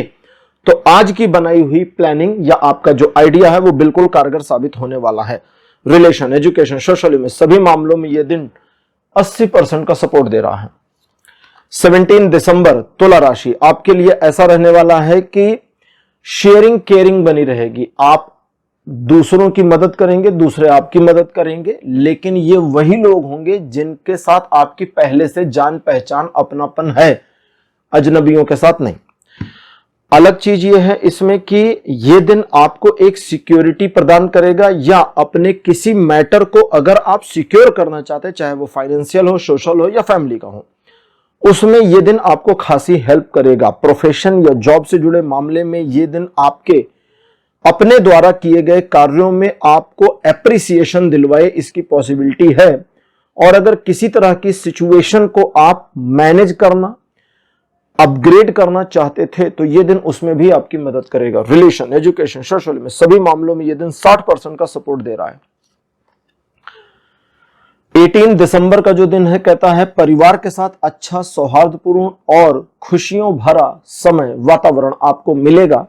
तो आज की बनाई हुई प्लानिंग या आपका जो आइडिया है वो बिल्कुल कारगर साबित होने वाला है। रिलेशन, एजुकेशन, सोशल में सभी मामलों में यह दिन 80% का सपोर्ट दे रहा है। 17 दिसंबर तुला राशि आपके लिए ऐसा रहने वाला है कि शेयरिंग केयरिंग बनी रहेगी। आप दूसरों की मदद करेंगे, दूसरे आपकी मदद करेंगे, लेकिन ये वही लोग होंगे जिनके साथ आपकी पहले से जान पहचान, अपनापन है, अजनबियों के साथ नहीं। अलग चीज ये है इसमें कि ये दिन आपको एक सिक्योरिटी प्रदान करेगा या अपने किसी मैटर को अगर आप सिक्योर करना चाहते हैं, चाहे वो फाइनेंशियल हो, सोशल हो या फैमिली का हो, उसमें यह दिन आपको खासी हेल्प करेगा। प्रोफेशन या जॉब से जुड़े मामले में यह दिन आपके अपने द्वारा किए गए कार्यों में आपको एप्रिसिएशन दिलवाए, इसकी पॉसिबिलिटी है। और अगर किसी तरह की सिचुएशन को आप मैनेज करना, अपग्रेड करना चाहते थे तो यह दिन उसमें भी आपकी मदद करेगा। रिलेशन, एजुकेशन, सोशल में सभी मामलों में यह दिन 60% का सपोर्ट दे रहा है। 18 दिसंबर का जो दिन है कहता है परिवार के साथ अच्छा सौहार्दपूर्ण और खुशियों भरा समय वातावरण आपको मिलेगा।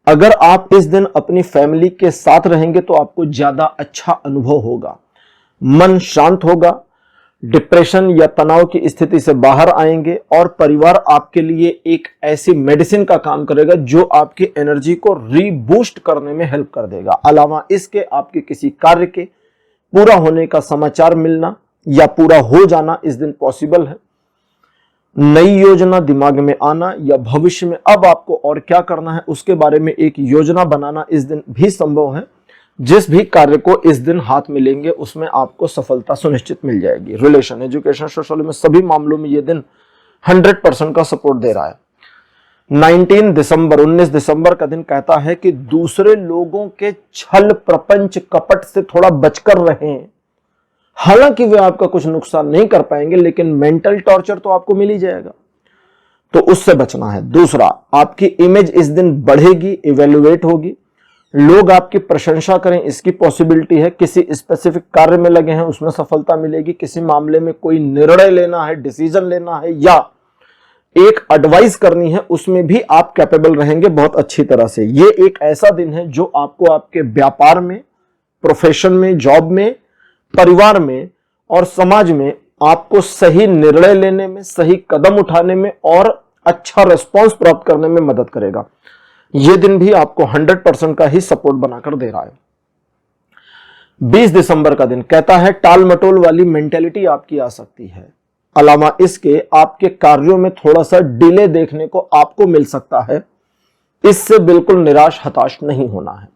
अगर आप इस दिन अपनी फैमिली के साथ रहेंगे तो आपको ज्यादा अच्छा अनुभव होगा, मन शांत होगा, डिप्रेशन या तनाव की स्थिति से बाहर आएंगे और परिवार आपके लिए एक ऐसी मेडिसिन का काम करेगा जो आपकी एनर्जी को रीबूस्ट करने में हेल्प कर देगा। अलावा इसके आपके किसी कार्य के पूरा होने का समाचार मिलना या पूरा हो जाना इस दिन पॉसिबल है। नई योजना दिमाग में आना या भविष्य में अब आपको और क्या करना है उसके बारे में एक योजना बनाना इस दिन भी संभव है। जिस भी कार्य को इस दिन हाथ में लेंगे उसमें आपको सफलता सुनिश्चित मिल जाएगी। रिलेशन, एजुकेशन, सोशल में सभी मामलों में यह दिन 100% का सपोर्ट दे रहा है। 19 दिसंबर का दिन कहता है कि दूसरे लोगों के छल प्रपंच कपट से थोड़ा बचकर रहें। हालांकि वे आपका कुछ नुकसान नहीं कर पाएंगे लेकिन मेंटल टॉर्चर तो आपको मिल ही जाएगा, तो उससे बचना है। दूसरा, आपकी इमेज इस दिन बढ़ेगी, इवेल्युएट होगी, लोग आपकी प्रशंसा करें इसकी पॉसिबिलिटी है। किसी स्पेसिफिक कार्य में लगे हैं उसमें सफलता मिलेगी। किसी मामले में कोई निर्णय लेना है, डिसीजन लेना है या एक एडवाइस करनी है उसमें भी आप कैपेबल रहेंगे बहुत अच्छी तरह से। ये एक ऐसा दिन है जो आपको आपके व्यापार में, प्रोफेशन में, जॉब में, परिवार में और समाज में आपको सही निर्णय लेने में, सही कदम उठाने में और अच्छा रिस्पॉन्स प्राप्त करने में मदद करेगा। यह दिन भी आपको 100% का ही सपोर्ट बनाकर दे रहा है। 20 दिसंबर का दिन कहता है टाल मटोल वाली मेंटेलिटी आपकी आ सकती है। अलावा इसके आपके कार्यों में थोड़ा सा डिले देखने को आपको मिल सकता है। इससे बिल्कुल निराश हताश नहीं होना है।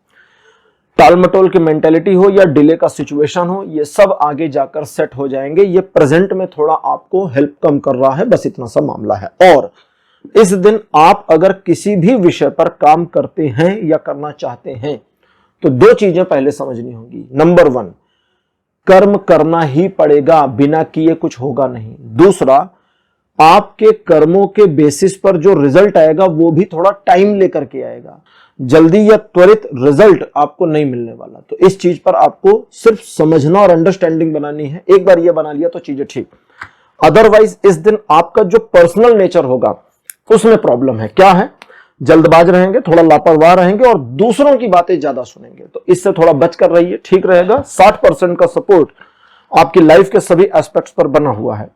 टाल मटोल की मेंटेलिटी हो या डिले का सिचुएशन हो, ये सब आगे जाकर सेट हो जाएंगे। ये प्रेजेंट में थोड़ा आपको हेल्प कम कर रहा है, बस इतना सा मामला है। और इस दिन आप अगर किसी भी विषय पर काम करते हैं या करना चाहते हैं तो दो चीजें पहले समझनी होंगी। नंबर 1, कर्म करना ही पड़ेगा, बिना किए कुछ होगा नहीं। दूसरा, आपके कर्मों के बेसिस पर जो रिजल्ट आएगा वो भी थोड़ा टाइम लेकर के आएगा। जल्दी या त्वरित रिजल्ट आपको नहीं मिलने वाला। तो इस चीज पर आपको सिर्फ समझना और अंडरस्टैंडिंग बनानी है। एक बार ये बना लिया तो चीजें ठीक। अदरवाइज इस दिन आपका जो पर्सनल नेचर होगा उसमें प्रॉब्लम है। क्या है? जल्दबाज रहेंगे, थोड़ा लापरवाह रहेंगे और दूसरों की बातें ज्यादा सुनेंगे। तो इससे थोड़ा बचकर रहिए, ठीक रहेगा। 60% का सपोर्ट आपकी लाइफ के सभी एस्पेक्ट्स पर बना हुआ है।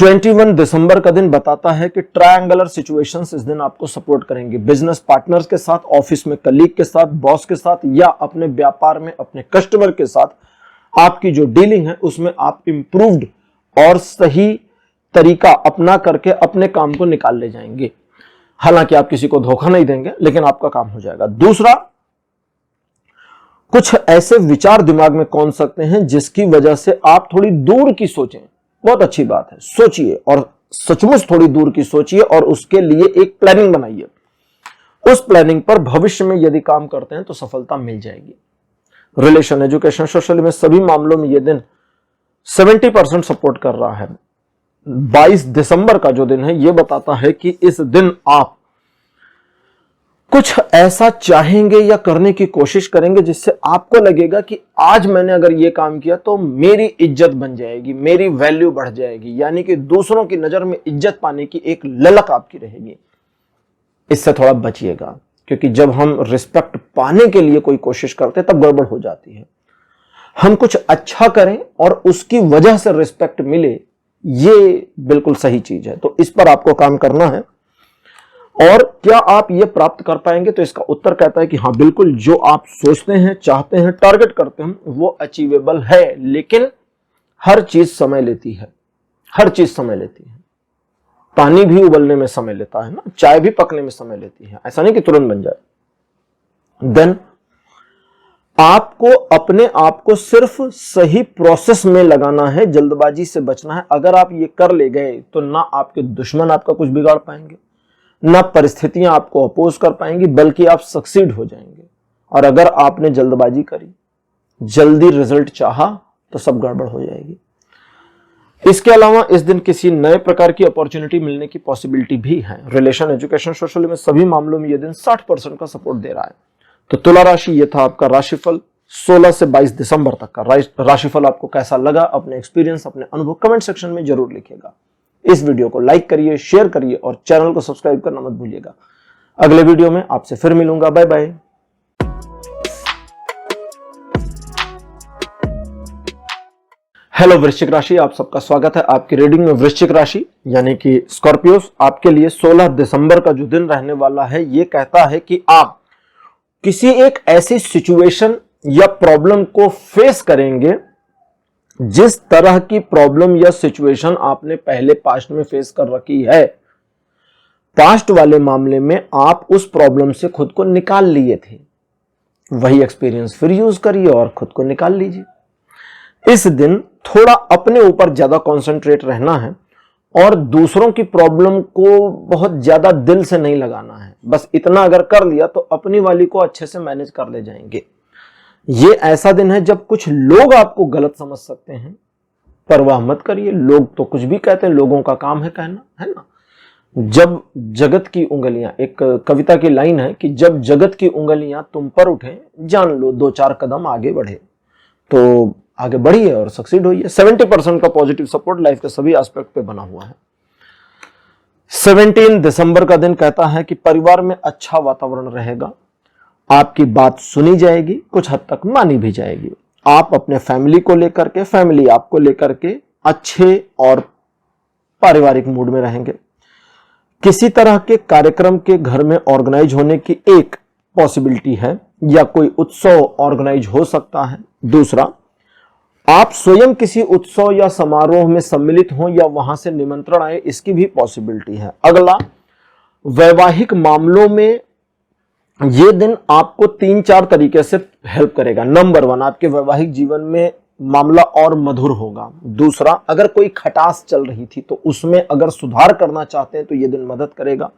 21 दिसंबर का दिन बताता है कि ट्रायंगुलर सिचुएशंस इस दिन आपको सपोर्ट करेंगे। बिजनेस पार्टनर्स के साथ, ऑफिस में कलीग के साथ, बॉस के साथ या अपने व्यापार में अपने कस्टमर के साथ आपकी जो डीलिंग है उसमें आप इंप्रूव्ड और सही तरीका अपना करके अपने काम को निकाल ले जाएंगे। हालांकि आप किसी को धोखा नहीं देंगे लेकिन आपका काम हो जाएगा। दूसरा, कुछ ऐसे विचार दिमाग में कौन सकते हैं जिसकी वजह से आप थोड़ी दूर की सोचें। बहुत अच्छी बात है, सोचिए और सचमुच थोड़ी दूर की सोचिए और उसके लिए एक प्लानिंग बनाइए। उस प्लानिंग पर भविष्य में यदि काम करते हैं तो सफलता मिल जाएगी। रिलेशन, एजुकेशन, सोशल में सभी मामलों में यह दिन 70% सपोर्ट कर रहा है। 22 दिसंबर का जो दिन है यह बताता है कि इस दिन आप कुछ ऐसा चाहेंगे या करने की कोशिश करेंगे जिससे आपको लगेगा कि आज मैंने अगर यह काम किया तो मेरी इज्जत बन जाएगी, मेरी वैल्यू बढ़ जाएगी। यानी कि दूसरों की नजर में इज्जत पाने की एक ललक आपकी रहेगी। इससे थोड़ा बचिएगा क्योंकि जब हम रिस्पेक्ट पाने के लिए कोई कोशिश करते हैं तब गड़बड़ हो जाती है। हम कुछ अच्छा करें और उसकी वजह से रिस्पेक्ट मिले, ये बिल्कुल सही चीज है। तो इस पर आपको काम करना है। और क्या आप ये प्राप्त कर पाएंगे? तो इसका उत्तर कहता है कि हाँ बिल्कुल, जो आप सोचते हैं, चाहते हैं, टारगेट करते हैं वो अचीवेबल है। लेकिन हर चीज समय लेती है, हर चीज समय लेती है। पानी भी उबलने में समय लेता है ना, चाय भी पकने में समय लेती है, ऐसा नहीं कि तुरंत बन जाए। देन आपको अपने आप को सिर्फ सही प्रोसेस में लगाना है, जल्दबाजी से बचना है। अगर आप ये कर ले गए तो ना आपके दुश्मन आपका कुछ बिगाड़ पाएंगे, ना परिस्थितियां आपको अपोज कर पाएंगी, बल्कि आप सक्सीड हो जाएंगे। और अगर आपने जल्दबाजी करी, जल्दी रिजल्ट चाहा तो सब गड़बड़ हो जाएगी। इसके अलावा इस दिन किसी नए प्रकार की अपॉर्चुनिटी मिलने की पॉसिबिलिटी भी है। रिलेशन, एजुकेशन, सोशल में सभी मामलों में यह दिन 60% का सपोर्ट दे रहा है। तो तुला राशि, ये था आपका राशिफल 16 से 22 दिसंबर तक का राशिफल आपको कैसा लगा, अपने एक्सपीरियंस, अपने अनुभव कमेंट सेक्शन में जरूर लिखिएगा। इस वीडियो को लाइक करिए, शेयर करिए और चैनल को सब्सक्राइब करना मत भूलिएगा। अगले वीडियो में आपसे फिर मिलूंगा। Bye bye. हेलो वृश्चिक राशि, आप सबका स्वागत है आपकी रीडिंग में। वृश्चिक राशि यानी कि स्कॉर्पियोस, आपके लिए 16 दिसंबर का जो दिन रहने वाला है, ये कहता है कि आप किसी एक ऐसी सिचुएशन या प्रॉब्लम को फेस करेंगे जिस तरह की प्रॉब्लम या सिचुएशन आपने पहले पास्ट में फेस कर रखी है। पास्ट वाले मामले में आप उस प्रॉब्लम से खुद को निकाल लिए थे, वही एक्सपीरियंस फिर यूज करिए और खुद को निकाल लीजिए। इस दिन थोड़ा अपने ऊपर ज्यादा कंसंट्रेट रहना है और दूसरों की प्रॉब्लम को बहुत ज्यादा दिल से नहीं लगाना है। बस इतना अगर कर लिया तो अपनी वाली को अच्छे से मैनेज कर ले जाएंगे। ये ऐसा दिन है जब कुछ लोग आपको गलत समझ सकते हैं, परवाह मत करिए। लोग तो कुछ भी कहते हैं, लोगों का काम है कहना, है ना। जब जगत की उंगलियां, एक कविता की लाइन है कि जब जगत की उंगलियां तुम पर उठे, जान लो 2-4 कदम आगे बढ़े। तो आगे बढ़िए और सक्सीड होइए। 70% का पॉजिटिव सपोर्ट लाइफ के सभी एस्पेक्ट पे बना हुआ है। 17 दिसंबर का दिन कहता है कि परिवार में अच्छा वातावरण रहेगा, आपकी बात सुनी जाएगी, कुछ हद तक मानी भी जाएगी। आप अपने फैमिली को लेकर के, फैमिली आपको लेकर के अच्छे और पारिवारिक मूड में रहेंगे। किसी तरह के कार्यक्रम के घर में ऑर्गेनाइज होने की एक पॉसिबिलिटी है या कोई उत्सव ऑर्गेनाइज हो सकता है। दूसरा, आप स्वयं किसी उत्सव या समारोह में सम्मिलित हों या वहां से निमंत्रण आए, इसकी भी पॉसिबिलिटी है। अगला, वैवाहिक मामलों में यह दिन आपको 3-4 तरीके से हेल्प करेगा। नंबर 1, आपके वैवाहिक जीवन में मामला और मधुर होगा। दूसरा, अगर कोई खटास चल रही थी तो उसमें अगर सुधार करना चाहते हैं तो यह दिन मदद करेगा।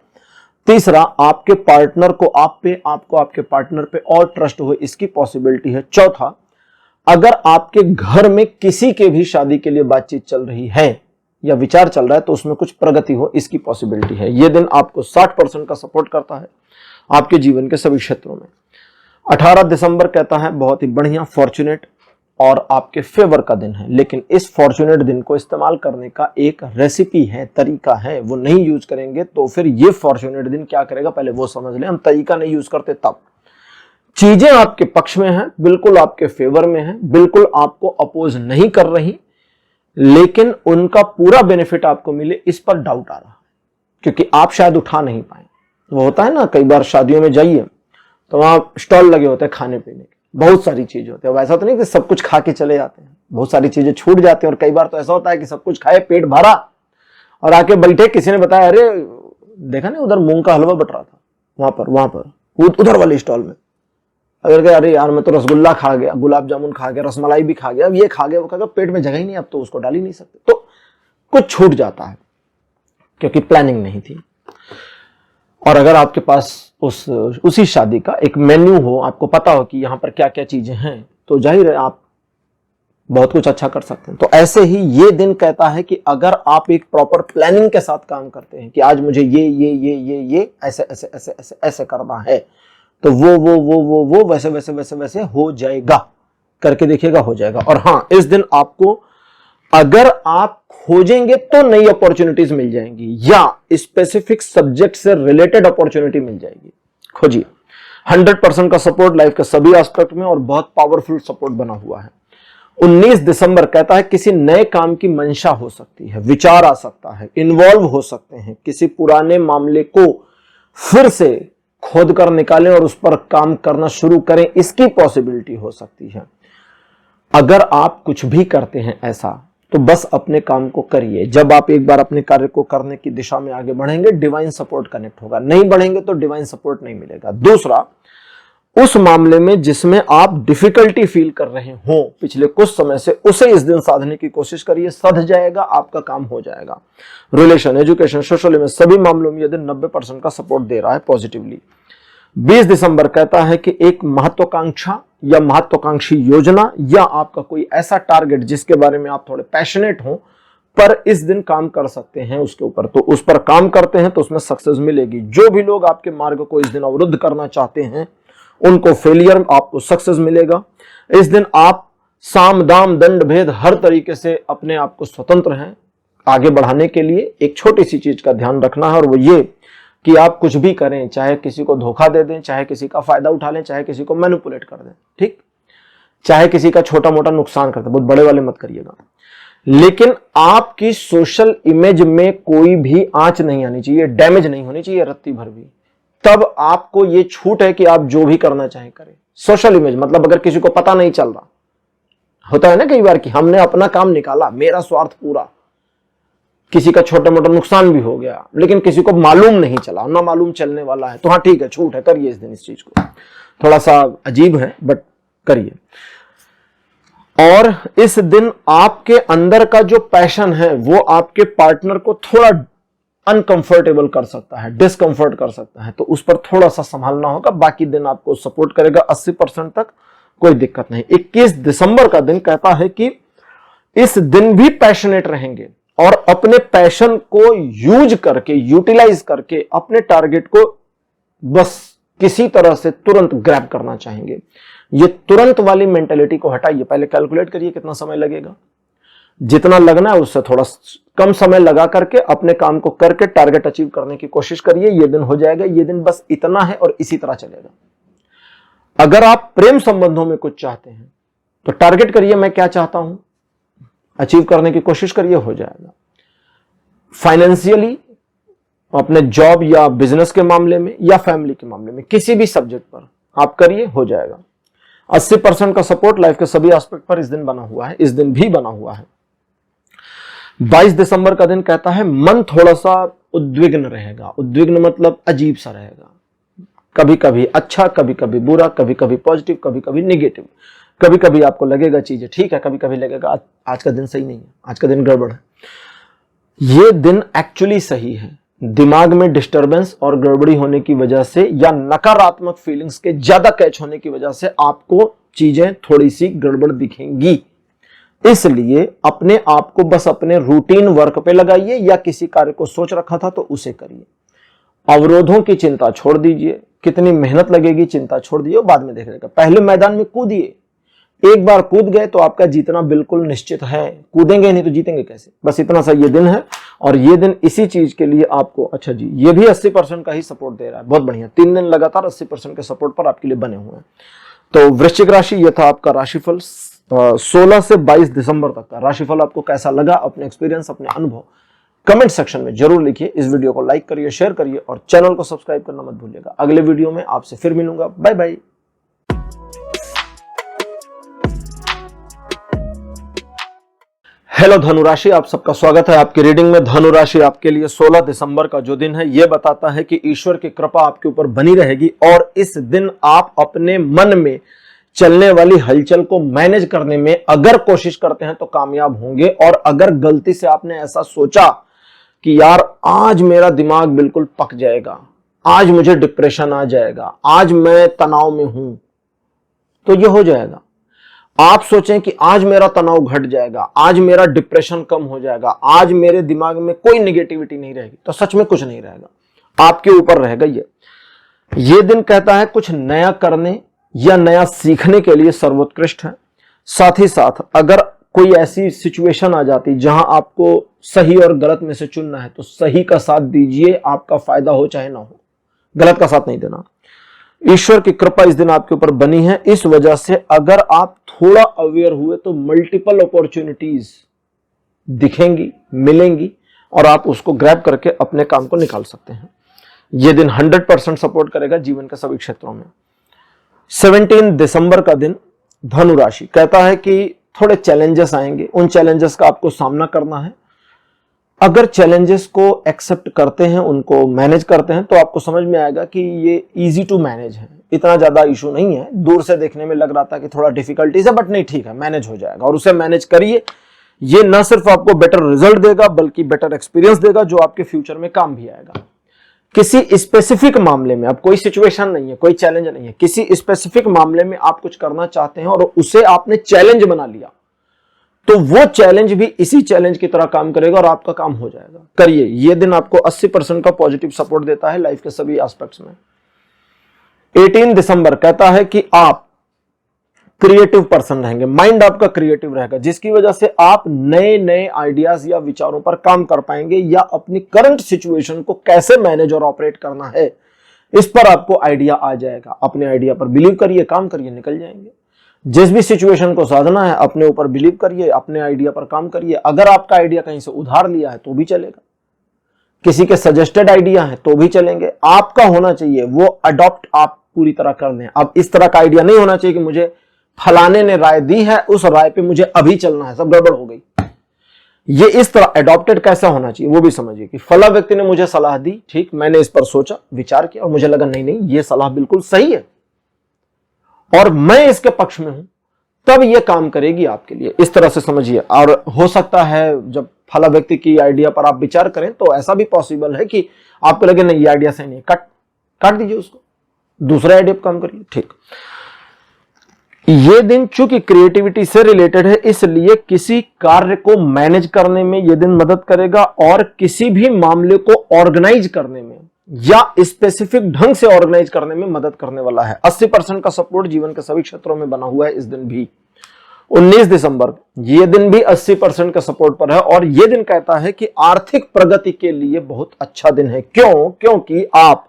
तीसरा, आपके पार्टनर को आप पे, आपको आपके पार्टनर पे और ट्रस्ट हो, इसकी पॉसिबिलिटी है। चौथा, अगर आपके घर में किसी के भी शादी के लिए बातचीत चल रही है या विचार चल रहा है तो उसमें कुछ प्रगति हो, इसकी पॉसिबिलिटी है। यह दिन आपको 60% का सपोर्ट करता है आपके जीवन के सभी क्षेत्रों में। 18 दिसंबर कहता है बहुत ही बढ़िया, फॉर्चुनेट और आपके फेवर का दिन है। लेकिन इस फॉर्चुनेट दिन को इस्तेमाल करने का एक रेसिपी है, तरीका है, वो नहीं यूज करेंगे तो फिर ये फॉर्चुनेट दिन क्या करेगा पहले वो समझ लें। हम तरीका नहीं यूज करते तब। चीजें आपके पक्ष में हैं, बिल्कुल आपके फेवर में हैं, बिल्कुल आपको अपोज नहीं कर रही, लेकिन उनका पूरा बेनिफिट आपको मिले इस पर डाउट आ रहा है, क्योंकि आप शायद उठा नहीं पाए। वो होता है ना, कई बार शादियों में जाइए तो वहां स्टॉल लगे होते हैं खाने पीने के, बहुत सारी चीजें होती है। वैसा तो नहीं कि सब कुछ खा के चले जाते हैं, बहुत सारी चीजें छूट जाती हैं। और कई बार तो ऐसा होता है कि सब कुछ खाए, पेट भरा और आके बैठे, किसी ने बताया अरे देखा नहीं उधर मूंग का हलवा बट रहा था वहां पर उधर वाले स्टॉल में। अगर कहे अरे यार मैं तो रसगुल्ला खा गया, गुलाब जामुन खा गया, रसमलाई भी खा गया, अब ये खा गया वो खा गया, पेट में जगह ही नहीं, अब तो उसको डाल ही नहीं सकते। तो कुछ छूट जाता है क्योंकि प्लानिंग नहीं थी। और अगर आपके पास उसी शादी का एक मेन्यू हो, आपको पता हो कि यहां पर क्या क्या चीजें हैं, तो जाहिर है आप बहुत कुछ अच्छा कर सकते हैं। तो ऐसे ही ये दिन कहता है कि अगर आप एक प्रॉपर प्लानिंग के साथ काम करते हैं कि आज मुझे ये ऐसे ऐसे ऐसे ऐसे ऐसे करना है, तो वो वैसे हो जाएगा। करके देखिएगा, हो जाएगा। और हाँ, इस दिन आपको अगर आप खोजेंगे तो नई अपॉर्चुनिटीज मिल जाएंगी या स्पेसिफिक सब्जेक्ट से रिलेटेड अपॉर्चुनिटी मिल जाएगी। खोजिए। 100% का सपोर्ट लाइफ के सभी एस्पेक्ट में और बहुत पावरफुल सपोर्ट बना हुआ है। 19 दिसंबर कहता है किसी नए काम की मंशा हो सकती है, विचार आ सकता है, इन्वॉल्व हो सकते हैं, किसी पुराने मामले को फिर से खोद कर निकालें और उस पर काम करना शुरू करें, इसकी पॉसिबिलिटी हो सकती है। अगर आप कुछ भी करते हैं ऐसा, तो बस अपने काम को करिए। जब आप एक बार अपने कार्य को करने की दिशा में आगे बढ़ेंगे, डिवाइन सपोर्ट कनेक्ट होगा। नहीं बढ़ेंगे तो डिवाइन सपोर्ट नहीं मिलेगा। दूसरा, उस मामले में जिसमें आप डिफिकल्टी फील कर रहे हो पिछले कुछ समय से, उसे इस दिन साधने की कोशिश करिए, सध जाएगा, आपका काम हो जाएगा। रिलेशन, एजुकेशन, सोशल में सभी मामलों में यह दिन 90% का सपोर्ट दे रहा है पॉजिटिवली। 20 दिसंबर कहता है कि एक महत्वाकांक्षा या महत्वाकांक्षी योजना या आपका कोई ऐसा टारगेट जिसके बारे में आप थोड़े पैशनेट हो, पर इस दिन काम कर सकते हैं उसके ऊपर, तो उस पर काम करते हैं तो उसमें सक्सेस मिलेगी। जो भी लोग आपके मार्ग को इस दिन अवरुद्ध करना चाहते हैं उनको फेलियर, आपको सक्सेस मिलेगा। इस दिन आप साम दाम दंड भेद हर तरीके से अपने आप को स्वतंत्र हैं आगे बढ़ाने के लिए। एक छोटी सी चीज का ध्यान रखना है और वो ये कि आप कुछ भी करें, चाहे किसी को धोखा दे दें, चाहे किसी का फायदा उठा लें, चाहे किसी को मैनिपुलेट कर दें, ठीक, चाहे किसी का छोटा मोटा नुकसान कर दें, बहुत बड़े वाले मत करिएगा, लेकिन आपकी सोशल इमेज में कोई भी आंच नहीं आनी चाहिए, डैमेज नहीं होनी चाहिए रत्ती भर भी। तब आपको ये छूट है कि आप जो भी करना चाहें करें। सोशल इमेज मतलब अगर किसी को पता नहीं चल रहा, होता है ना कई बार कि हमने अपना काम निकाला, मेरा स्वार्थ पूरा, किसी का छोटा मोटा नुकसान भी हो गया, लेकिन किसी को मालूम नहीं चला, ना मालूम चलने वाला है, तो हाँ ठीक है, छूट है, करिए इस दिन इस चीज को। थोड़ा सा अजीब है बट करिए। और इस दिन आपके अंदर का जो पैशन है वो आपके पार्टनर को थोड़ा अनकंफर्टेबल कर सकता है, डिस्कंफर्ट कर सकता है, तो उस पर थोड़ा सा संभालना होगा। बाकी दिन आपको सपोर्ट करेगा 80% तक, कोई दिक्कत नहीं। 21 दिसंबर का दिन कहता है कि इस दिन भी पैशनेट रहेंगे और अपने पैशन को यूज करके, यूटिलाइज करके अपने टारगेट को बस किसी तरह से तुरंत ग्रैब करना चाहेंगे। ये तुरंत वाली मेंटेलिटी को हटाइए। पहले कैलकुलेट करिए कितना समय लगेगा, जितना लगना है उससे थोड़ा कम समय लगा करके अपने काम को करके टारगेट अचीव करने की कोशिश करिए। ये दिन हो जाएगा, ये दिन बस इतना है और इसी तरह चलेगा। अगर आप प्रेम संबंधों में कुछ चाहते हैं तो टारगेट करिए, मैं क्या चाहता हूं, अचीव करने की कोशिश करिए, हो जाएगा। फाइनेंशियली, अपने जॉब या बिजनेस के मामले में या फैमिली के मामले में, किसी भी सब्जेक्ट पर आप करिए, हो जाएगा। 80% का सपोर्ट लाइफ के सभी एस्पेक्ट पर इस दिन बना हुआ है, इस दिन भी बना हुआ है। 22 दिसंबर का दिन कहता है मन थोड़ा सा उद्विग्न रहेगा। उद्विग्न मतलब अजीब सा रहेगा, कभी कभी अच्छा, कभी कभी बुरा, कभी कभी पॉजिटिव, कभी कभी निगेटिव। कभी कभी आपको लगेगा चीजें ठीक है, कभी कभी लगेगा आज का दिन सही नहीं है, आज का दिन गड़बड़ है। ये दिन एक्चुअली सही है। दिमाग में डिस्टरबेंस और गड़बड़ी होने की वजह से या नकारात्मक फीलिंग्स के ज्यादा कैच होने की वजह से आपको चीजें थोड़ी सी गड़बड़ दिखेंगी। इसलिए अपने आप को बस अपने रूटीन वर्क पे लगाइए या किसी कार्य को सोच रखा था तो उसे करिए। अवरोधों की चिंता छोड़ दीजिए, कितनी मेहनत लगेगी चिंता छोड़ दीजिए, बाद में देख लेगा। पहले मैदान में कूदिए, एक बार कूद गए तो आपका जीतना बिल्कुल निश्चित है। कूदेंगे नहीं तो जीतेंगे कैसे। बस इतना सा ये दिन है और ये दिन इसी चीज के लिए आपको, अच्छा जी, ये भी 80% का ही सपोर्ट दे रहा है, बहुत बढ़िया। 3 दिन लगातार 80% के सपोर्ट पर आपके लिए बने हुए हैं। तो वृश्चिक राशि, ये था आपका राशिफल 16 से 22 दिसंबर तक का। राशिफल आपको कैसा लगा, अपने एक्सपीरियंस, अपने अनुभव कमेंट सेक्शन में जरूर लिखिए। इस वीडियो को लाइक करिए, शेयर करिए और चैनल को सब्सक्राइब करना मत भूलिएगा। अगले वीडियो में आपसे फिर मिलूंगा। Bye bye. हेलो धनुराशि, आप सबका स्वागत है आपकी रीडिंग में। धनुराशि आपके लिए 16 दिसंबर का जो दिन है ये बताता है कि ईश्वर की कृपा आपके ऊपर बनी रहेगी और इस दिन आप अपने मन में चलने वाली हलचल को मैनेज करने में अगर कोशिश करते हैं तो कामयाब होंगे। और अगर गलती से आपने ऐसा सोचा कि यार आज मेरा दिमाग बिल्कुल पक जाएगा, आज मुझे डिप्रेशन आ जाएगा, आज मैं तनाव में हूं, तो ये हो जाएगा। आप सोचें कि आज मेरा तनाव घट जाएगा, आज मेरा डिप्रेशन कम हो जाएगा, आज मेरे दिमाग में कोई नेगेटिविटी नहीं रहेगी, तो सच में कुछ नहीं रहेगा, आपके ऊपर रहेगा। ये दिन कहता है कुछ नया करने या नया सीखने के लिए सर्वोत्कृष्ट है। साथ ही साथ अगर कोई ऐसी सिचुएशन आ जाती जहां आपको सही और गलत में से चुनना है तो सही का साथ दीजिए, आपका फायदा हो चाहे ना हो, गलत का साथ नहीं देना। ईश्वर की कृपा इस दिन आपके ऊपर बनी है, इस वजह से अगर आप थोड़ा अवेयर हुए तो मल्टीपल अपॉर्चुनिटीज दिखेंगी, मिलेंगी और आप उसको ग्रैब करके अपने काम को निकाल सकते हैं। यह दिन 100% सपोर्ट करेगा जीवन के सभी क्षेत्रों में। 17 दिसंबर का दिन धनु राशि कहता है कि थोड़े चैलेंजेस आएंगे, उन चैलेंजेस का आपको सामना करना है। अगर चैलेंजेस को एक्सेप्ट करते हैं, उनको मैनेज करते हैं तो आपको समझ में आएगा कि ये इजी टू मैनेज है, इतना ज्यादा इशू नहीं है। दूर से देखने में लग रहा था कि थोड़ा डिफिकल्टीज है, बट नहीं, ठीक है, मैनेज हो जाएगा और उसे मैनेज करिए। ये न सिर्फ आपको बेटर रिजल्ट देगा बल्कि बेटर एक्सपीरियंस देगा जो आपके फ्यूचर में काम भी आएगा। किसी स्पेसिफिक मामले में, अब कोई सिचुएशन नहीं है, कोई चैलेंज नहीं है, किसी स्पेसिफिक मामले में आप कुछ करना चाहते हैं और उसे आपने चैलेंज बना लिया तो वो चैलेंज भी इसी चैलेंज की तरह काम करेगा और आपका काम हो जाएगा। करिए, ये दिन आपको 80% का पॉजिटिव सपोर्ट देता है लाइफ के सभी एस्पेक्ट्स में। 18 दिसंबर कहता है कि आप क्रिएटिव पर्सन रहेंगे, माइंड आपका क्रिएटिव रहेगा, जिसकी वजह से आप नए नए आइडियाज या विचारों पर काम कर पाएंगे, या अपनी करंट सिचुएशन को कैसे मैनेज और ऑपरेट करना है इस पर आपको आइडिया आ जाएगा। अपने आइडिया पर बिलीव करिए, काम करिए, निकल जाएंगे। जिस भी सिचुएशन को साधना है अपने ऊपर बिलीव करिए, अपने आइडिया पर काम करिए। अगर आपका आइडिया कहीं से उधार लिया है तो भी चलेगा, किसी के सजेस्टेड आइडिया है तो भी चलेंगे, आपका होना चाहिए वो अडॉप्ट आप पूरी तरह कर लें। अब इस तरह का आइडिया नहीं होना चाहिए कि मुझे फलाने ने राय दी है, उस राय पे मुझे अभी चलना है, सब गड़बड़ हो गई। ये इस तरह अडॉप्टेड कैसा होना चाहिए वो भी समझिए कि फला व्यक्ति ने मुझे सलाह दी, ठीक, मैंने इस पर सोचा, विचार किया और मुझे लगा नहीं नहीं ये सलाह बिल्कुल सही है और मैं इसके पक्ष में हूं, तब ये काम करेगी आपके लिए। इस तरह से समझिए। और हो सकता है जब फला व्यक्ति की आइडिया पर आप विचार करें तो ऐसा भी पॉसिबल है कि आपको लगे नहीं ये आइडिया सही नहीं, काट दीजिए उसको, दूसरे आइडिया पर काम करिए। ठीक, ये दिन चूंकि क्रिएटिविटी से रिलेटेड है इसलिए किसी कार्य को मैनेज करने में ये दिन मदद करेगा और किसी भी मामले को ऑर्गेनाइज करने में या स्पेसिफिक ढंग से ऑर्गेनाइज करने में मदद करने वाला है। 80% का सपोर्ट जीवन के सभी क्षेत्रों में बना हुआ है इस दिन भी। 19 दिसंबर ये दिन भी 80% का सपोर्ट पर है और ये दिन कहता है कि आर्थिक प्रगति के लिए बहुत अच्छा दिन है। क्यों? क्योंकि आप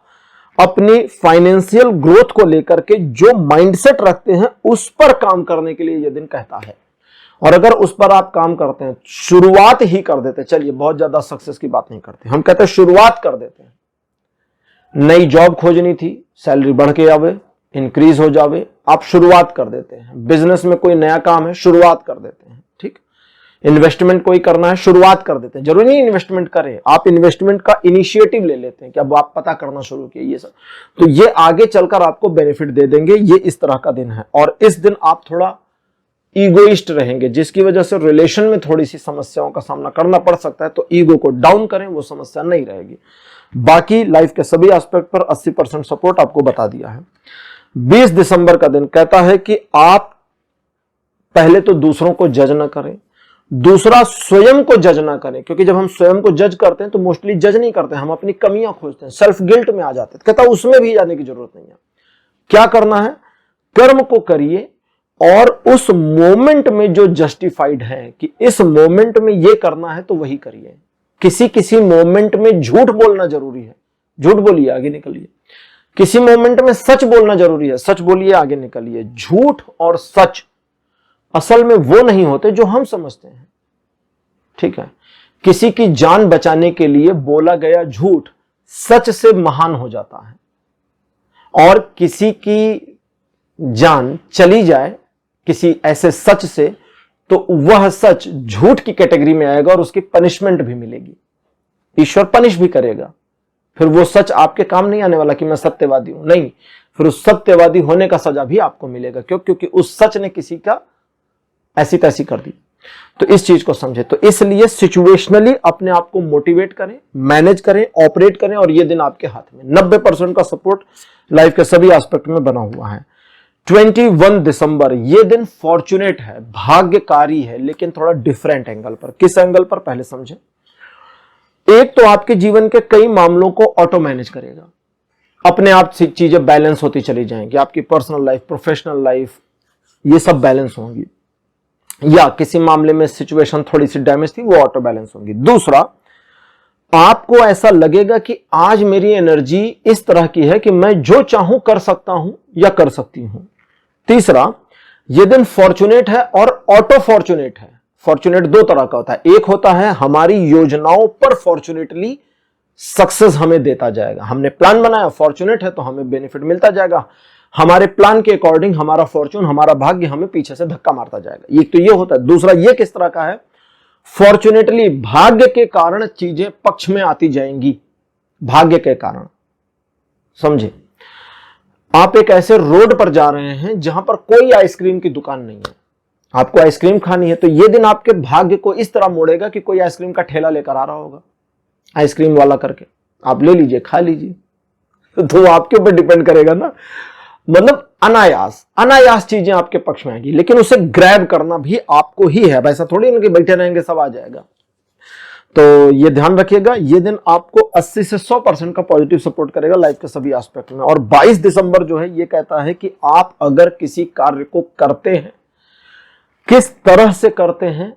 अपनी फाइनेंशियल ग्रोथ को लेकर के जो माइंडसेट रखते हैं उस पर काम करने के लिए यह दिन कहता है। और अगर उस पर आप काम करते हैं, शुरुआत ही कर देते, चलिए बहुत ज्यादा सक्सेस की बात नहीं करते, हम कहते हैं शुरुआत कर देते हैं। नई जॉब खोजनी थी, सैलरी बढ़ के आवे, इंक्रीज हो जावे, आप शुरुआत कर देते हैं। बिजनेस में कोई नया काम है, शुरुआत कर देते हैं। ठीक, इन्वेस्टमेंट कोई करना है, शुरुआत कर देते हैं। जरूरी नहीं इन्वेस्टमेंट करें, आप इन्वेस्टमेंट का इनिशिएटिव ले लेते हैं कि अब आप पता करना शुरू किए ये सब, तो ये आगे चलकर आपको बेनिफिट दे देंगे। ये इस तरह का दिन है और इस दिन आप थोड़ा ईगोइस्ट रहेंगे, जिसकी वजह से रिलेशन में थोड़ी सी समस्याओं का सामना करना पड़ सकता है। तो ईगो को डाउन करें, वो समस्या नहीं रहेगी। बाकी लाइफ के सभी एस्पेक्ट पर 80% सपोर्ट आपको बता दिया है। 20 दिसंबर का दिन कहता है कि आप पहले तो दूसरों को जज ना करें, दूसरा स्वयं को जज ना करें, क्योंकि जब हम स्वयं को जज करते हैं तो मोस्टली जज नहीं करते, हम अपनी कमियां खोजते हैं, सेल्फ गिल्ट में आ जाते हैं। कहता है उसमें भी जाने की जरूरत नहीं है। क्या करना है? कर्म को करिए और उस मोमेंट में जो जस्टिफाइड है कि इस मोमेंट में ये करना है तो वही करिए। किसी किसी मोमेंट में झूठ बोलना जरूरी है, झूठ बोलिए, आगे निकलिए। किसी मोमेंट में सच बोलना जरूरी है, सच बोलिए, आगे निकलिए। झूठ और सच असल में वो नहीं होते जो हम समझते हैं। ठीक है, किसी की जान बचाने के लिए बोला गया झूठ सच से महान हो जाता है और किसी की जान चली जाए किसी ऐसे सच से तो वह सच झूठ की कैटेगरी में आएगा और उसकी पनिशमेंट भी मिलेगी, ईश्वर पनिश भी करेगा। फिर वो सच आपके काम नहीं आने वाला कि मैं सत्यवादी हूं, नहीं, फिर उस सत्यवादी होने का सजा भी आपको मिलेगा। क्यों? क्योंकि उस सच ने किसी का ऐसी तैसी कर दी। तो इस चीज को समझे। तो इसलिए सिचुएशनली अपने आप को मोटिवेट करें, मैनेज करें, ऑपरेट करें और ये दिन आपके हाथ में। 90% का सपोर्ट लाइफ के सभी एस्पेक्ट में बना हुआ है। 21 दिसंबर ये दिन फॉर्चुनेट है, भाग्यकारी है, लेकिन थोड़ा डिफरेंट एंगल पर। किस एंगल पर पहले समझें। एक तो आपके जीवन के कई मामलों को ऑटो मैनेज करेगा, अपने आप से चीजें बैलेंस होती चली जाएंगी। आपकी पर्सनल लाइफ, प्रोफेशनल लाइफ, ये सब बैलेंस होंगी, या किसी मामले में सिचुएशन थोड़ी सी डैमेज थी, वो ऑटो बैलेंस होंगी। दूसरा, आपको ऐसा लगेगा कि आज मेरी एनर्जी इस तरह की है कि मैं जो चाहूं कर सकता हूं या कर सकती हूं। तीसरा, यह दिन फॉर्चुनेट है और ऑटो फॉर्चुनेट है। फॉर्चुनेट दो तरह का होता है, एक होता है हमारी योजनाओं पर फॉर्चुनेटली सक्सेस हमें देता जाएगा। हमने प्लान बनाया, फॉर्चुनेट है तो हमें बेनिफिट मिलता जाएगा। हमारे प्लान के अकॉर्डिंग हमारा फॉर्चून, हमारा भाग्य हमें पीछे से धक्का मारता जाएगा। एक तो ये होता है। दूसरा, ये किस तरह का है? फॉर्चुनेटली भाग्य के कारण चीजें पक्ष में आती जाएंगी, भाग्य के कारण। समझे? आप एक ऐसे रोड पर जा रहे हैं जहां पर कोई आइसक्रीम की दुकान नहीं है, आपको आइसक्रीम खानी है, तो यह दिन आपके भाग्य को इस तरह मोड़ेगा कि कोई आइसक्रीम का ठेला लेकर आ रहा होगा, आइसक्रीम वाला करके, आप ले लीजिए, खा लीजिए। तो आपके ऊपर डिपेंड करेगा ना, मतलब अनायास चीजें आपके पक्ष में आएगी, लेकिन उसे ग्रैब करना भी आपको ही है। वैसा थोड़ी ना कि बैठे रहेंगे सब आ जाएगा। तो ये ध्यान रखिएगा, ये दिन आपको 80 से 100% का पॉजिटिव सपोर्ट करेगा लाइफ के सभी एस्पेक्ट में। और 22 दिसंबर जो है ये कहता है कि आप अगर किसी कार्य को करते हैं, किस तरह से करते हैं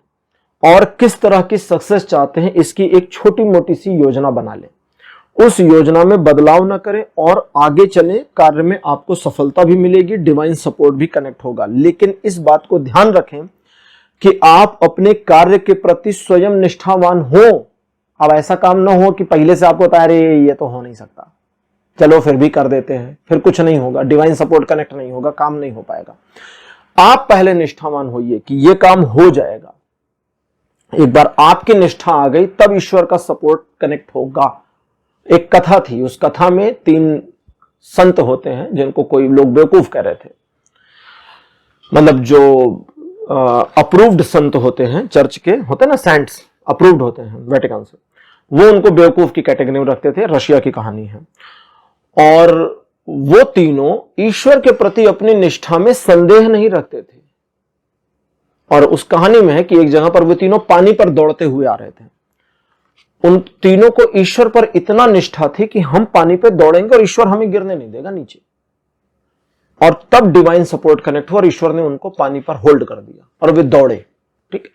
और किस तरह की सक्सेस चाहते हैं, इसकी एक छोटी मोटी सी योजना बना लें, उस योजना में बदलाव ना करें और आगे चलें, कार्य में आपको सफलता भी मिलेगी, डिवाइन सपोर्ट भी कनेक्ट होगा। लेकिन इस बात को ध्यान रखें कि आप अपने कार्य के प्रति स्वयं निष्ठावान हो। अब ऐसा काम ना हो कि पहले से आपको होता है अरे ये तो हो नहीं सकता, चलो फिर भी कर देते हैं, फिर कुछ नहीं होगा, डिवाइन सपोर्ट कनेक्ट नहीं होगा, काम नहीं हो पाएगा। आप पहले निष्ठावान होइए कि ये काम हो जाएगा। एक बार आपकी निष्ठा आ गई तब ईश्वर का सपोर्ट कनेक्ट होगा। एक कथा थी, उस कथा में 3 संत होते हैं जिनको कोई लोग बेवकूफ कह रहे थे, मतलब जो अप्रूव्ड संत होते हैं, चर्च के होते हैं ना, सेंट्स अप्रूव्ड होते हैं वेटिकन से, वो उनको बेवकूफ की कैटेगरी में रखते थे। रशिया की कहानी है। और वो तीनों ईश्वर के प्रति अपनी निष्ठा में संदेह नहीं रखते थे। और उस कहानी में है कि एक जगह पर वो तीनों पानी पर दौड़ते हुए आ रहे थे। उन तीनों को ईश्वर पर इतना निष्ठा थी कि हम पानी पे दौड़ेंगे और ईश्वर हमें गिरने नहीं देगा नीचे। और तब डिवाइन सपोर्ट कनेक्ट हुआ और ईश्वर ने उनको पानी पर होल्ड कर दिया और वे दौड़े। ठीक,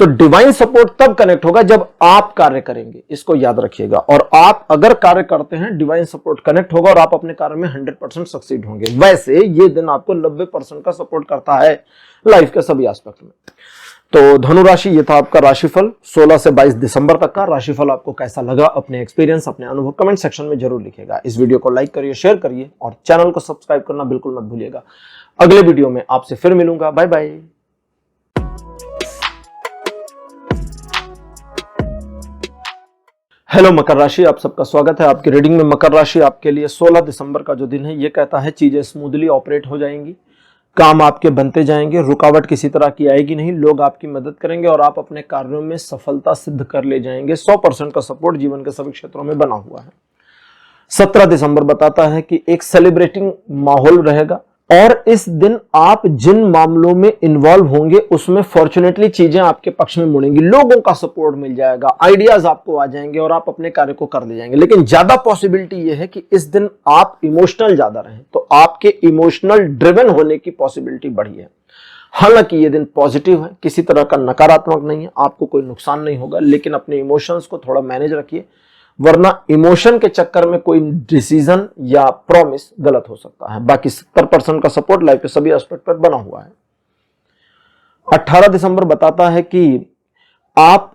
तो डिवाइन सपोर्ट तब कनेक्ट होगा जब आप कार्य करेंगे, इसको याद रखिएगा। और आप अगर कार्य करते हैं, डिवाइन सपोर्ट कनेक्ट होगा और आप अपने कार्य में 100% सक्सीड होंगे। वैसे ये दिन आपको 90% का सपोर्ट करता है लाइफ के सभी एस्पेक्ट में। तो धनु राशि, ये था आपका राशिफल 16 से 22 दिसंबर तक का। राशिफल आपको कैसा लगा, अपने एक्सपीरियंस, अपने अनुभव कमेंट सेक्शन में जरूर लिखिएगा। इस वीडियो को लाइक करिए, शेयर करिए और चैनल को सब्सक्राइब करना बिल्कुल मत भूलिएगा। अगले वीडियो में आपसे फिर मिलूंगा। Bye bye. हेलो मकर राशि, आप सबका स्वागत है आपकी रीडिंग में। मकर राशि आपके लिए 16 दिसंबर का जो दिन है ये कहता है चीजें स्मूथली ऑपरेट हो जाएंगी, काम आपके बनते जाएंगे, रुकावट किसी तरह की आएगी नहीं, लोग आपकी मदद करेंगे और आप अपने कार्यों में सफलता सिद्ध कर ले जाएंगे। 100% का सपोर्ट जीवन के सभी क्षेत्रों में बना हुआ है। 17 दिसंबर बताता है कि एक सेलिब्रेटिंग माहौल रहेगा और इस दिन आप जिन मामलों में इन्वॉल्व होंगे उसमें फॉर्चुनेटली चीजें आपके पक्ष में मुड़ेंगी, लोगों का सपोर्ट मिल जाएगा, आइडियाज आपको आ जाएंगे और आप अपने कार्य को कर ले जाएंगे। लेकिन ज्यादा पॉसिबिलिटी यह है कि इस दिन आप इमोशनल ज्यादा रहें, तो आपके इमोशनल ड्रिवन होने की पॉसिबिलिटी बढ़ी है। हालांकि यह दिन पॉजिटिव है, किसी तरह का नकारात्मक नहीं है, आपको कोई नुकसान नहीं होगा, लेकिन अपने इमोशंस को थोड़ा मैनेज रखिए, वरना इमोशन के चक्कर में कोई डिसीजन या प्रॉमिस गलत हो सकता है। बाकी 70% का सपोर्ट लाइफ के सभी एस्पेक्ट पर बना हुआ है। 18 दिसंबर बताता है कि आप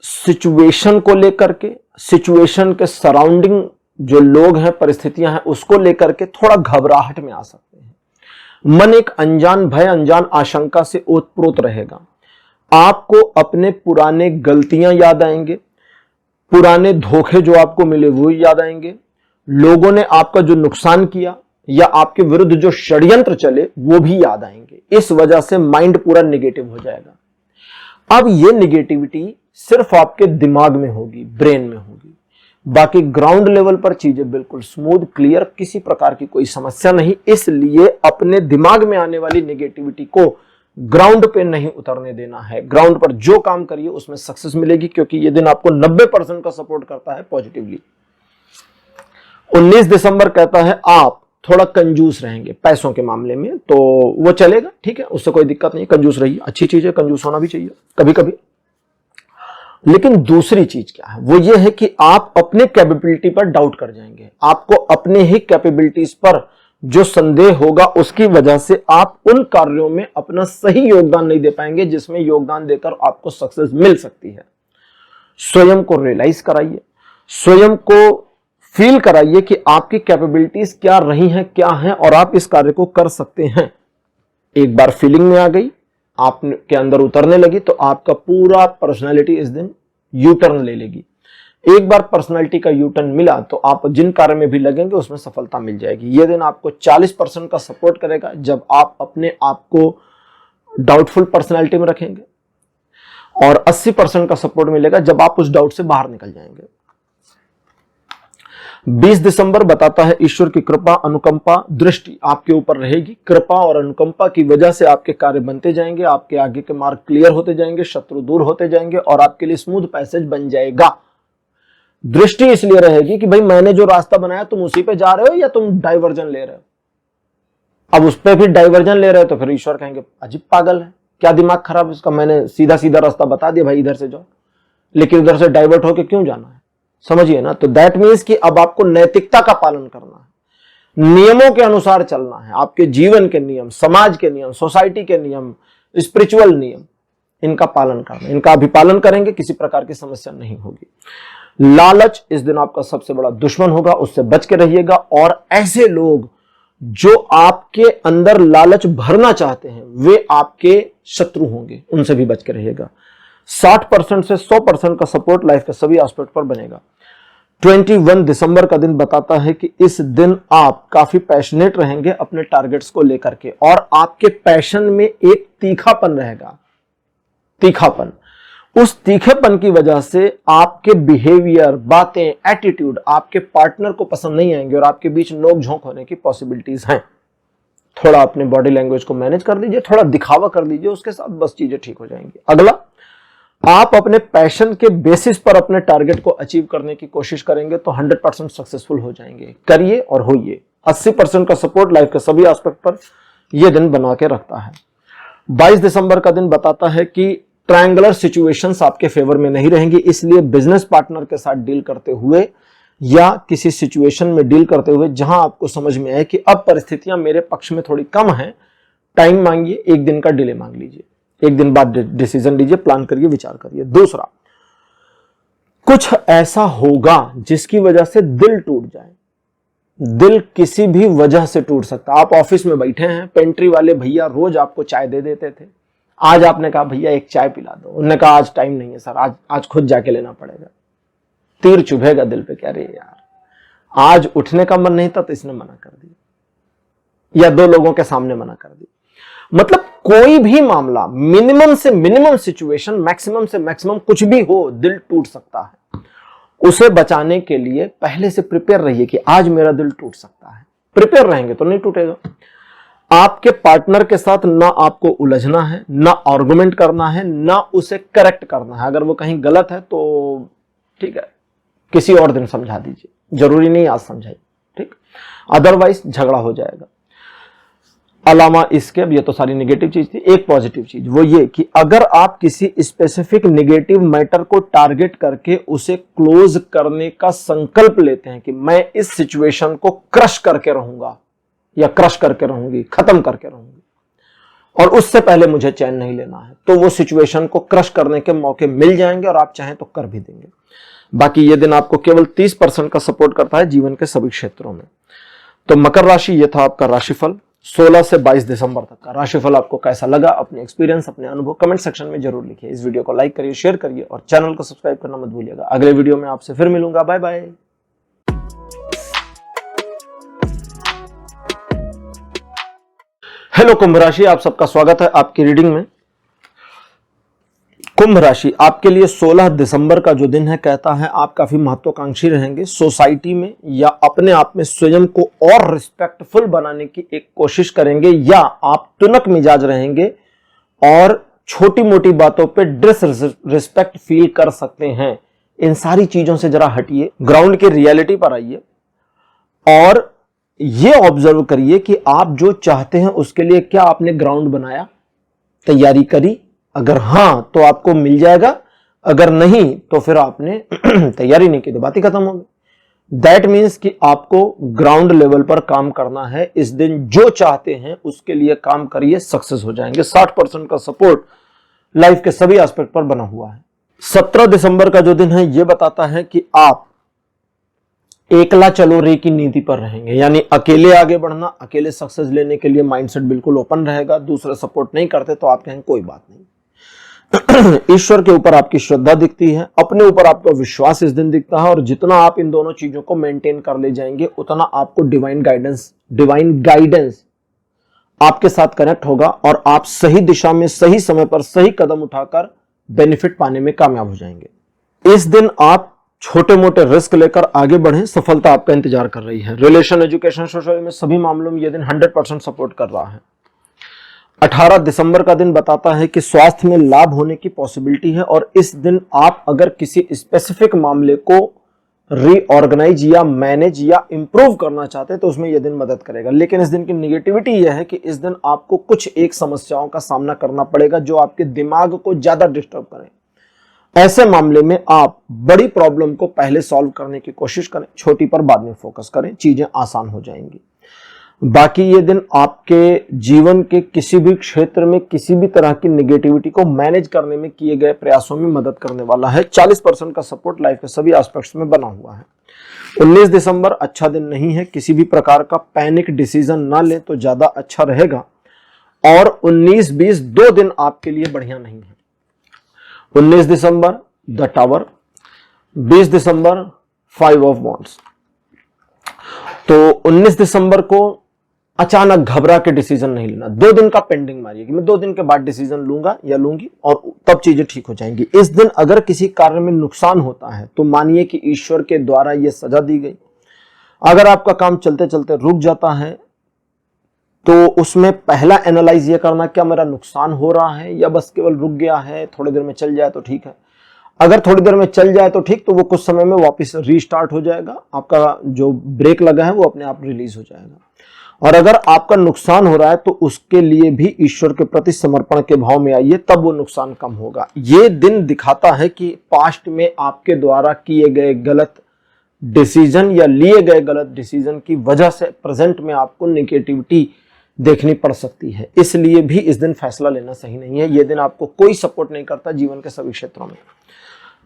सिचुएशन को लेकर के, सिचुएशन के सराउंडिंग जो लोग हैं, परिस्थितियां हैं, उसको लेकर के थोड़ा घबराहट में आ सकते हैं। मन एक अनजान भय, अनजान आशंका से ओतप्रोत रहेगा। आपको अपने पुराने गलतियां याद आएंगे, पुराने धोखे जो आपको मिले वो याद आएंगे, लोगों ने आपका जो नुकसान किया या आपके विरुद्ध जो षड्यंत्र चले वो भी याद आएंगे। इस वजह से माइंड पूरा नेगेटिव हो जाएगा। अब ये नेगेटिविटी सिर्फ आपके दिमाग में होगी, ब्रेन में होगी, बाकी ग्राउंड लेवल पर चीजें बिल्कुल स्मूथ, क्लियर, किसी प्रकार की कोई समस्या नहीं। इसलिए अपने दिमाग में आने वाली नेगेटिविटी को ग्राउंड पे नहीं उतरने देना है। ग्राउंड पर जो काम करिए उसमें सक्सेस मिलेगी, क्योंकि ये दिन आपको 90% का सपोर्ट करता है पॉजिटिवली। 19 दिसंबर कहता है आप थोड़ा कंजूस रहेंगे पैसों के मामले में, तो वो चलेगा, ठीक है, उससे कोई दिक्कत नहीं। कंजूस रहिए, अच्छी चीज है, कंजूस होना भी चाहिए कभी कभी। लेकिन दूसरी चीज क्या है, वो ये है कि आप अपने कैपेबिलिटी पर डाउट कर जाएंगे। आपको अपने ही कैपेबिलिटीज पर जो संदेह होगा, उसकी वजह से आप उन कार्यों में अपना सही योगदान नहीं दे पाएंगे जिसमें योगदान देकर आपको सक्सेस मिल सकती है। स्वयं को रियलाइज कराइए, स्वयं को फील कराइए कि आपकी कैपेबिलिटीज क्या रही हैं, क्या हैं, और आप इस कार्य को कर सकते हैं। एक बार फीलिंग में आ गई, आपके अंदर उतरने लगी, तो आपका पूरा पर्सनैलिटी इस दिन यू टर्न ले लेगी। एक बार पर्सनालिटी का यू टर्न मिला तो आप जिन कार्य में भी लगेंगे उसमें सफलता मिल जाएगी। यह दिन आपको 40% का सपोर्ट करेगा जब आप अपने आप को डाउटफुल पर्सनालिटी में रखेंगे, और 80% का सपोर्ट मिलेगा जब आप उस डाउट से बाहर निकल जाएंगे। 20 दिसंबर बताता है ईश्वर की कृपा अनुकंपा दृष्टि आपके ऊपर रहेगी। कृपा और अनुकंपा की वजह से आपके कार्य बनते जाएंगे, आपके आगे के मार्ग क्लियर होते जाएंगे, शत्रु दूर होते जाएंगे और आपके लिए स्मूथ पैसेज बन जाएगा। दृष्टि इसलिए रहेगी कि भाई मैंने जो रास्ता बनाया तुम उसी पे जा रहे हो या तुम डाइवर्जन ले रहे हो। अब उस पर भी डाइवर्जन ले रहे हो तो फिर ईश्वर कहेंगे अजीब पागल है, क्या दिमाग खराब है इसका, मैंने सीधा सीधा रास्ता बता दिया भाई इधर से जाओ, लेकिन उधर से डाइवर्ट होकर क्यों जाना है, समझिए ना। तो दैट मीन्स कि अब आपको नैतिकता का पालन करना है, नियमों के अनुसार चलना है, आपके जीवन के नियम, समाज के नियम, सोसाइटी के नियम, स्पिरिचुअल नियम, इनका पालन करना। इनका अभी पालन करेंगे किसी प्रकार की समस्या नहीं होगी। लालच इस दिन आपका सबसे बड़ा दुश्मन होगा, उससे बच के रहिएगा। और ऐसे लोग जो आपके अंदर लालच भरना चाहते हैं वे आपके शत्रु होंगे, उनसे भी बच के रहिएगा। 60% से 100% का सपोर्ट लाइफ के सभी एस्पेक्ट पर बनेगा। 21 दिसंबर का दिन बताता है कि इस दिन आप काफी पैशनेट रहेंगे अपने टारगेट्स को लेकर के, और आपके पैशन में एक तीखापन रहेगा। तीखापन, उस तीखेपन की वजह से आपके बिहेवियर, बातें, एटीट्यूड आपके पार्टनर को पसंद नहीं आएंगे और आपके बीच नोक झोंक होने की पॉसिबिलिटीज हैं। थोड़ा अपने बॉडी लैंग्वेज को मैनेज कर दीजिए, थोड़ा दिखावा कर दीजिए उसके साथ, बस चीजें ठीक हो जाएंगी। अगला, आप अपने पैशन के बेसिस पर अपने टारगेट को अचीव करने की कोशिश करेंगे तो 100% सक्सेसफुल हो जाएंगे। करिए और होइए। 80% का सपोर्ट लाइफ के सभी एस्पेक्ट पर यह दिन बना के रखता है। 22 दिसंबर का दिन बताता है कि ट्रायंगुलर सिचुएशंस आपके फेवर में नहीं रहेंगी, इसलिए बिजनेस पार्टनर के साथ डील करते हुए या किसी सिचुएशन में डील करते हुए जहां आपको समझ में आए कि अब परिस्थितियां मेरे पक्ष में थोड़ी कम हैं, टाइम मांगिए, एक दिन का डिले मांग लीजिए, एक दिन बाद डिसीजन लीजिए, प्लान करिए, विचार करिए। दूसरा, कुछ ऐसा होगा जिसकी वजह से दिल टूट जाए। दिल किसी भी वजह से टूट सकता है। आप ऑफिस में बैठे हैं, पेंट्री वाले भैया रोज आपको चाय दे देते थे, आज आपने कहा भैया एक चाय पिला दो, उन्होंने कहा आज टाइम नहीं है सर, आज खुद जाके लेना पड़ेगा। तीर चुभेगा दिल पे, कह रहे यार आज उठने का मन नहीं था तो इसने मना कर दिया, या दो लोगों के सामने मना कर दिया। मतलब कोई भी मामला, मिनिमम से मिनिमम सिचुएशन, मैक्सिमम से मैक्सिमम कुछ भी हो, दिल टूट सकता है। उसे बचाने के लिए पहले से प्रिपेयर रहिए कि आज मेरा दिल टूट सकता है। प्रिपेयर रहेंगे तो नहीं टूटेगा। आपके पार्टनर के साथ ना आपको उलझना है, ना आर्गुमेंट करना है, ना उसे करेक्ट करना है। अगर वो कहीं गलत है तो ठीक है, किसी और दिन समझा दीजिए, जरूरी नहीं आज समझाइए, ठीक, अदरवाइज झगड़ा हो जाएगा। अलावा इसके, अब ये तो सारी नेगेटिव चीज थी, एक पॉजिटिव चीज वो ये कि अगर आप किसी स्पेसिफिक नेगेटिव मैटर को टारगेट करके उसे क्लोज करने का संकल्प लेते हैं कि मैं इस सिचुएशन को क्रश करके रहूंगा या क्रश करके रहूंगी, खत्म करके रहूंगी, और उससे पहले मुझे चैन नहीं लेना है, तो वो सिचुएशन को क्रश करने के मौके मिल जाएंगे और आप चाहें तो कर भी देंगे। बाकी ये दिन आपको केवल 30% का सपोर्ट करता है जीवन के सभी क्षेत्रों में। तो मकर राशि, ये था आपका राशिफल 16 से 22 दिसंबर तक का। राशिफल आपको कैसा लगा, अपने एक्सपीरियंस, अपने अनुभव कमेंट सेक्शन में जरूर लिखिए। इस वीडियो को लाइक करिए, शेयर करिए और चैनल को सब्सक्राइब करना मत भूलिएगा। अगले वीडियो में आपसे फिर मिलूंगा। Bye bye. हेलो कुंभ राशि, आप सबका स्वागत है आपकी रीडिंग में। कुंभ राशि, आपके लिए 16 दिसंबर का जो दिन है कहता है आप काफी महत्वाकांक्षी रहेंगे। सोसाइटी में या अपने आप में स्वयं को और रिस्पेक्टफुल बनाने की एक कोशिश करेंगे, या आप तुनक मिजाज रहेंगे और छोटी मोटी बातों पे डिसरिस्पेक्ट फील कर सकते हैं। इन सारी चीजों से जरा हटिए, ग्राउंड की रियलिटी पर आइए और ये ऑब्जर्व करिए कि आप जो चाहते हैं उसके लिए क्या आपने ग्राउंड बनाया, तैयारी करी। अगर हां तो आपको मिल जाएगा, अगर नहीं तो फिर आपने तैयारी नहीं की तो बात ही खत्म होगी। दैट मीन्स कि आपको ग्राउंड लेवल पर काम करना है। इस दिन जो चाहते हैं उसके लिए काम करिए, सक्सेस हो जाएंगे। 60% का सपोर्ट लाइफ के सभी एस्पेक्ट पर बना हुआ है। 17 दिसंबर का जो दिन है यह बताता है कि आप एकला चलो रे की नीति पर रहेंगे, यानी अकेले आगे बढ़ना, अकेले सक्सेस लेने के लिए माइंडसेट बिल्कुल ओपन रहेगा। दूसरे सपोर्ट नहीं करते तो आप कहें कोई बात नहीं। ईश्वर के ऊपर आपकी श्रद्धा दिखती है, अपने ऊपर आपका विश्वास इस दिन दिखता है, और जितना आप इन दोनों चीजों को मेंटेन कर ले जाएंगे उतना आपको डिवाइन गाइडेंस आपके साथ कनेक्ट होगा और आप सही दिशा में सही समय पर सही कदम उठाकर बेनिफिट पाने में कामयाब हो जाएंगे। इस दिन आप छोटे मोटे रिस्क लेकर आगे बढ़ें, सफलता आपका इंतजार कर रही है। रिलेशन, एजुकेशन, सोशल में सभी मामलों में यह दिन 100% सपोर्ट कर रहा है। 18 दिसंबर का दिन बताता है कि स्वास्थ्य में लाभ होने की पॉसिबिलिटी है और इस दिन आप अगर किसी स्पेसिफिक मामले को रीऑर्गेनाइज या मैनेज या इंप्रूव करना चाहते हैं तो उसमें यह दिन मदद करेगा। लेकिन इस दिन की निगेटिविटी यह है कि इस दिन आपको कुछ एक समस्याओं का सामना करना पड़ेगा जो आपके दिमाग को ज्यादा डिस्टर्ब करें। ऐसे मामले में आप बड़ी प्रॉब्लम को पहले सॉल्व करने की कोशिश करें, छोटी पर बाद में फोकस करें, चीजें आसान हो जाएंगी। बाकी ये दिन आपके जीवन के किसी भी क्षेत्र में किसी भी तरह की नेगेटिविटी को मैनेज करने में किए गए प्रयासों में मदद करने वाला है। 40% का सपोर्ट लाइफ के सभी एस्पेक्ट्स में बना हुआ है। 19 दिसंबर अच्छा दिन नहीं है, किसी भी प्रकार का पैनिक डिसीजन ना लें तो ज्यादा अच्छा रहेगा। और 19-20 दो दिन आपके लिए बढ़िया नहीं है। 19 December the tower, 20 December 5 of wands. तो 19 दिसंबर को अचानक घबरा के डिसीजन नहीं लेना, 2 दिन का पेंडिंग मारिए कि मैं 2 दिन के बाद डिसीजन लूंगा या लूंगी और तब चीजें ठीक हो जाएंगी। इस दिन अगर किसी कार्य में नुकसान होता है तो मानिए कि ईश्वर के द्वारा यह सजा दी गई। अगर आपका काम चलते चलते रुक जाता है तो उसमें पहला एनालाइज ये करना, क्या मेरा नुकसान हो रहा है या बस केवल रुक गया है, थोड़ी देर में चल जाए तो ठीक है। अगर थोड़ी देर में चल जाए तो ठीक, तो वो कुछ समय में वापस रीस्टार्ट हो जाएगा, आपका जो ब्रेक लगा है वो अपने आप रिलीज हो जाएगा। और अगर आपका नुकसान हो रहा है तो उसके लिए भी ईश्वर के प्रति समर्पण के भाव में आइए, तब वो नुकसान कम होगा। ये दिन दिखाता है कि पास्ट में आपके द्वारा किए गए गलत डिसीजन या लिए गए गलत डिसीजन की वजह से प्रेजेंट में आपको नेगेटिविटी देखनी पड़ सकती है। इसलिए भी इस दिन फैसला लेना सही नहीं है। यह दिन आपको कोई सपोर्ट नहीं करता जीवन के सभी क्षेत्रों में।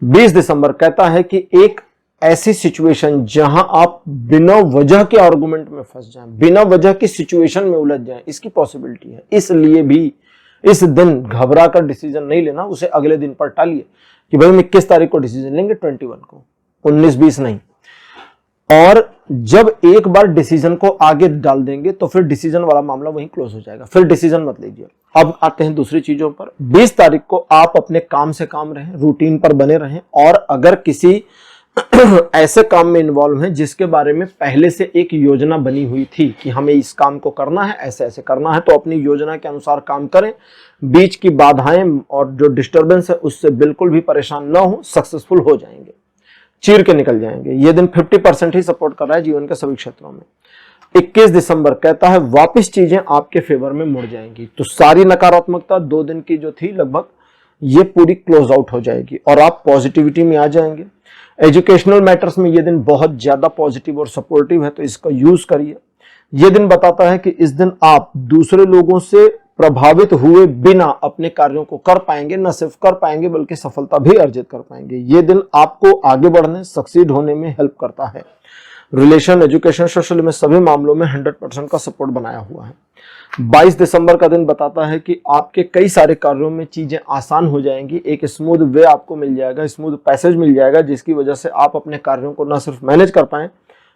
20 दिसंबर कहता है कि एक ऐसी सिचुएशन जहां आप बिना वजह के आर्गुमेंट में फंस जाएं, बिना वजह की सिचुएशन में उलझ जाएं, इसकी पॉसिबिलिटी है। इसलिए भी इस दिन घबरा कर डिसीजन नहीं लेना, उसे अगले दिन पर टालिए कि भाई हम 21 तारीख को डिसीजन लेंगे, 21 को, 19-20 नहीं। और जब एक बार डिसीजन को आगे डाल देंगे तो फिर डिसीजन वाला मामला वहीं क्लोज हो जाएगा, फिर डिसीजन मत लीजिए। अब आते हैं दूसरी चीजों पर। 20 तारीख को आप अपने काम से काम रहें, रूटीन पर बने रहें और अगर किसी ऐसे काम में इन्वॉल्व हैं जिसके बारे में पहले से एक योजना बनी हुई थी कि हमें इस काम को करना है, ऐसे ऐसे करना है, तो अपनी योजना के अनुसार काम करें। बीच की बाधाएं और जो डिस्टर्बेंस है उससे बिल्कुल भी परेशान ना हो, सक्सेसफुल हो जाएंगे, चीर के निकल जाएंगे। ये दिन 50% ही सपोर्ट कर रहा है जीवन के सभी क्षेत्रों में। 21 दिसंबर कहता है वापस चीजें आपके फेवर में मुड़ जाएंगी। तो सारी नकारात्मकता 2 दिन की जो थी लगभग, ये पूरी क्लोज आउट हो जाएगी और आप पॉजिटिविटी में आ जाएंगे। एजुकेशनल मैटर्स में ये दिन बहुत ज्यादा पॉजिटिव और सपोर्टिव है, तो इसका यूज करिए। ये दिन बताता है कि इस दिन आप दूसरे लोगों से प्रभावित हुए बिना अपने कार्यों को कर पाएंगे, न सिर्फ कर पाएंगे बल्कि सफलता भी अर्जित कर पाएंगे। ये दिन आपको आगे बढ़ने, सक्सीड होने में हेल्प करता है। रिलेशन, एजुकेशन, सोशल में सभी मामलों में 100% का सपोर्ट बनाया हुआ है। 22 दिसंबर का दिन बताता है कि आपके कई सारे कार्यों में चीजें आसान हो जाएंगी, एक स्मूथ वे आपको मिल जाएगा, स्मूथ पैसेज मिल जाएगा, जिसकी वजह से आप अपने कार्यों को न सिर्फ मैनेज कर पाएं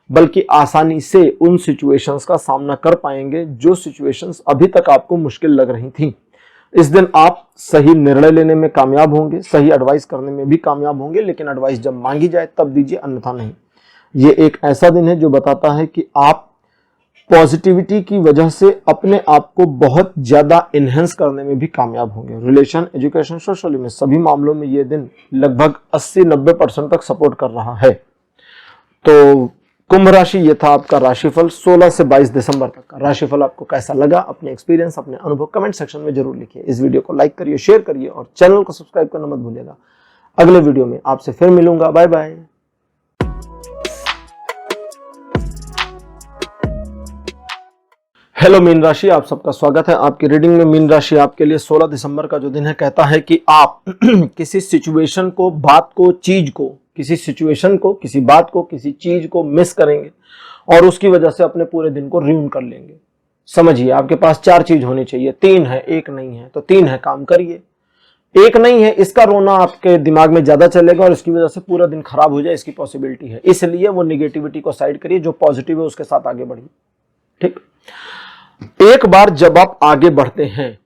बल्कि आसानी से उन सिचुएशंस का सामना कर पाएंगे जो सिचुएशंस अभी तक आपको मुश्किल लग रही थी। इस दिन आप सही निर्णय लेने में कामयाब होंगे, सही एडवाइस करने में भी कामयाब होंगे, लेकिन एडवाइस जब मांगी जाए तब दीजिए, अन्यथा नहीं। ये एक ऐसा दिन है जो बताता है कि आप पॉजिटिविटी की वजह से अपने आप को बहुत ज्यादा इनहेंस करने में भी कामयाब होंगे। रिलेशन, एजुकेशन, सोशल में सभी मामलों में ये दिन लगभग 80-90% तक सपोर्ट कर रहा है। तो कुंभ राशि, ये था आपका राशिफल 16 से 22 दिसंबर तक का। राशिफल आपको कैसा लगा, अपने एक्सपीरियंस, अपने अनुभव कमेंट सेक्शन में जरूर लिखिए। इस वीडियो को लाइक करिए, शेयर करिए और चैनल को सब्सक्राइब करना मत भूलिएगा। अगले वीडियो में आपसे फिर मिलूंगा। Bye bye. हेलो मीन राशि, आप सबका स्वागत है आपकी रीडिंग में। मीन राशि आपके लिए 16 दिसंबर का जो दिन है कहता है कि आप किसी सिचुएशन को, बात को, चीज को, किसी सिचुएशन को, किसी बात को, किसी चीज को मिस करेंगे और उसकी वजह से अपने पूरे दिन को रूइन कर लेंगे। समझिए, आपके पास 4 चीज होनी चाहिए, 3 है, 1 नहीं है, तो 3 है, काम करिए। 1 नहीं है, इसका रोना आपके दिमाग में ज्यादा चलेगा और इसकी वजह से पूरा दिन खराब हो जाए, इसकी पॉसिबिलिटी है। इसलिए वो निगेटिविटी को साइड करिए, जो पॉजिटिव है उसके साथ आगे बढ़िए। ठीक, एक बार जब आप आगे बढ़ते हैं,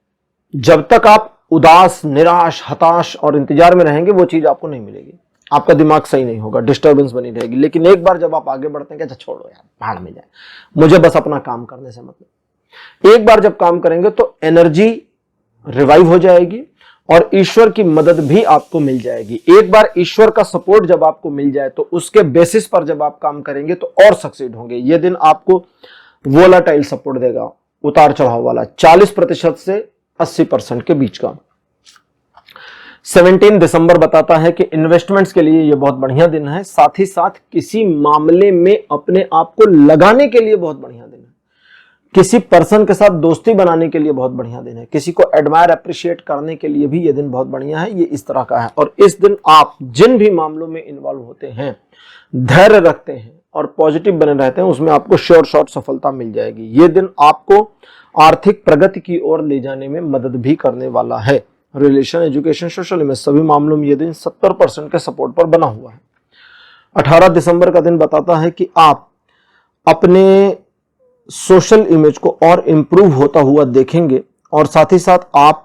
जब तक आप उदास, निराश, हताश और इंतजार में रहेंगे वो चीज आपको नहीं मिलेगी। आपका दिमाग सही नहीं होगा, डिस्टर्बेंस बनी रहेगी। लेकिन एक बार जब आप आगे बढ़ते हैं कि अच्छा छोड़ो यार, भाड़ में जाए, मुझे बस अपना काम करने से मतलब, एक बार जब काम करेंगे तो एनर्जी रिवाइव हो जाएगी और ईश्वर की मदद भी आपको मिल जाएगी। एक बार ईश्वर का सपोर्ट जब आपको मिल जाए तो उसके बेसिस पर जब आप काम करेंगे तो और सक्सीड होंगे। यह दिन आपको वोलाटाइल सपोर्ट देगा, उतार चढ़ाव वाला, 40% से 80% के बीच का। 17 दिसंबर बताता है कि इन्वेस्टमेंट्स के लिए यह बहुत बढ़िया दिन है, साथ ही साथ किसी मामले में अपने आप को लगाने के लिए बहुत बढ़िया दिन है, किसी पर्सन के साथ दोस्ती बनाने के लिए बहुत बढ़िया दिन है, किसी को एडमायर अप्रिशिएट करने के लिए भी यह दिन बहुत बढ़िया है। ये इस तरह का है और इस दिन आप जिन भी मामलों में इन्वॉल्व होते हैं, धैर्य रखते हैं और पॉजिटिव बने रहते हैं, उसमें आपको श्योर शॉर्ट सफलता मिल जाएगी। ये दिन आपको आर्थिक प्रगति की ओर ले जाने में मदद भी करने वाला है। रिलेशन, एजुकेशन, सोशल में सभी मामलों में यह दिन 70% के सपोर्ट पर बना हुआ है। 18 दिसंबर का दिन बताता है कि आप अपने सोशल इमेज को और इंप्रूव होता हुआ देखेंगे और साथ ही साथ आप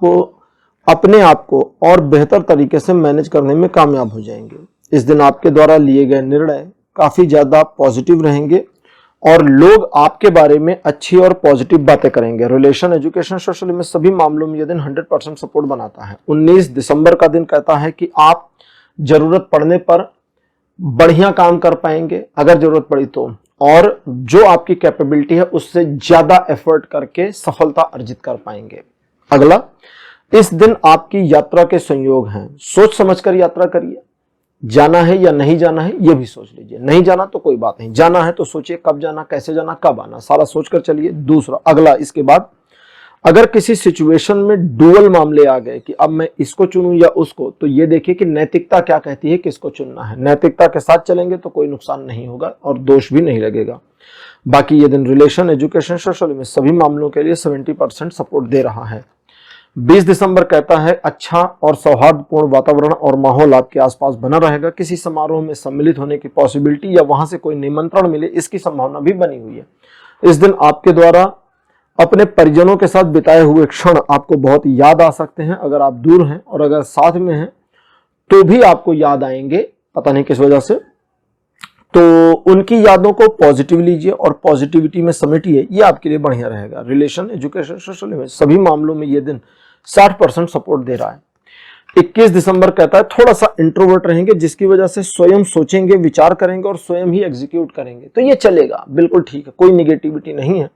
अपने आप को और बेहतर तरीके से मैनेज करने में कामयाब हो जाएंगे। इस दिन आपके द्वारा लिए गए निर्णय काफी ज्यादा पॉजिटिव रहेंगे और लोग आपके बारे में अच्छी और पॉजिटिव बातें करेंगे। रिलेशन, एजुकेशन, सोशल में सभी मामलों में यह दिन 100% सपोर्ट बनाता है। 19 दिसंबर का दिन कहता है कि आप जरूरत पड़ने पर बढ़िया काम कर पाएंगे अगर जरूरत पड़ी तो, और जो आपकी कैपेबिलिटी है उससे ज्यादा एफर्ट करके सफलता अर्जित कर पाएंगे। अगला, इस दिन आपकी यात्रा के संयोग हैं, सोच समझकर यात्रा करिए। जाना है या नहीं जाना है यह भी सोच लीजिए। नहीं जाना तो कोई बात नहीं, जाना है तो सोचिए कब जाना, कैसे जाना, कब आना, सारा सोचकर चलिए। दूसरा, अगला, इसके बाद अगर किसी सिचुएशन में डुअल मामले आ गए कि अब मैं इसको चुनूं या उसको, तो ये देखिए कि नैतिकता क्या कहती है किसको चुनना है। नैतिकता के साथ चलेंगे तो कोई नुकसान नहीं होगा और दोष भी नहीं लगेगा। बाकी ये दिन रिलेशन, एजुकेशन, सोशल में सभी मामलों के लिए 70% सपोर्ट दे रहा है। 20 दिसंबर कहता है अच्छा और सौहार्दपूर्ण वातावरण और माहौल आपके आसपास बना रहेगा। किसी समारोह में सम्मिलित होने की पॉसिबिलिटी या वहां से कोई निमंत्रण मिले, इसकी संभावना भी बनी हुई है। इस दिन आपके द्वारा अपने परिजनों के साथ बिताए हुए क्षण आपको बहुत याद आ सकते हैं। अगर आप दूर हैं और अगर साथ में हैं तो भी आपको याद आएंगे, पता नहीं किस वजह से। तो उनकी यादों को पॉजिटिव लीजिए और पॉजिटिविटी में समेटिए, ये आपके लिए बढ़िया रहेगा। रिलेशन, एजुकेशन, सोशल में सभी मामलों में ये दिन 60% सपोर्ट दे रहा है। 21 दिसंबर कहता है थोड़ा सा इंट्रोवर्ट रहेंगे, जिसकी वजह से स्वयं सोचेंगे, विचार करेंगे और स्वयं ही एग्जीक्यूट करेंगे, तो ये चलेगा, बिल्कुल ठीक है, कोई निगेटिविटी नहीं है।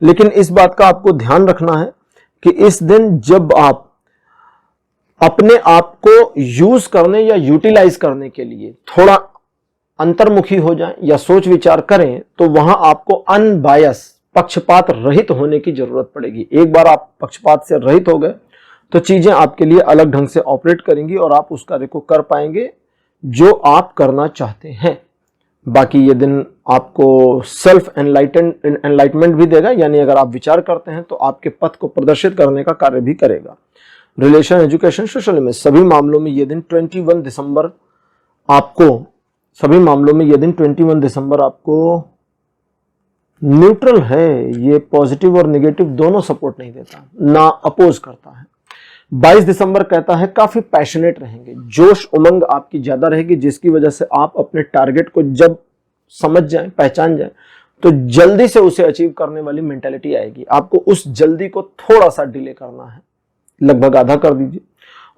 लेकिन इस बात का आपको ध्यान रखना है कि इस दिन जब आप अपने आप को यूज करने या यूटिलाइज करने के लिए थोड़ा अंतर्मुखी हो जाएं या सोच विचार करें, तो वहां आपको अनबायस, पक्षपात रहित होने की जरूरत पड़ेगी। एक बार आप पक्षपात से रहित हो गए तो चीजें आपके लिए अलग ढंग से ऑपरेट करेंगी और आप उस कार्य को कर पाएंगे जो आप करना चाहते हैं। बाकी ये दिन आपको सेल्फ एनलाइटमेंट भी देगा, यानी अगर आप विचार करते हैं तो आपके पथ को प्रदर्शित करने का कार्य भी करेगा। रिलेशन, एजुकेशन, सोशल में सभी मामलों में ये दिन 21 दिसंबर आपको न्यूट्रल है। ये पॉजिटिव और नेगेटिव दोनों सपोर्ट नहीं देता, ना अपोज करता है। 22 दिसंबर कहता है काफी पैशनेट रहेंगे, जोश उमंग आपकी ज्यादा रहेगी, जिसकी वजह से आप अपने टारगेट को जब समझ जाएं, पहचान जाएं, तो जल्दी से उसे अचीव करने वाली मेंटालिटी आएगी। आपको उस जल्दी को थोड़ा सा डिले करना है, लगभग आधा कर दीजिए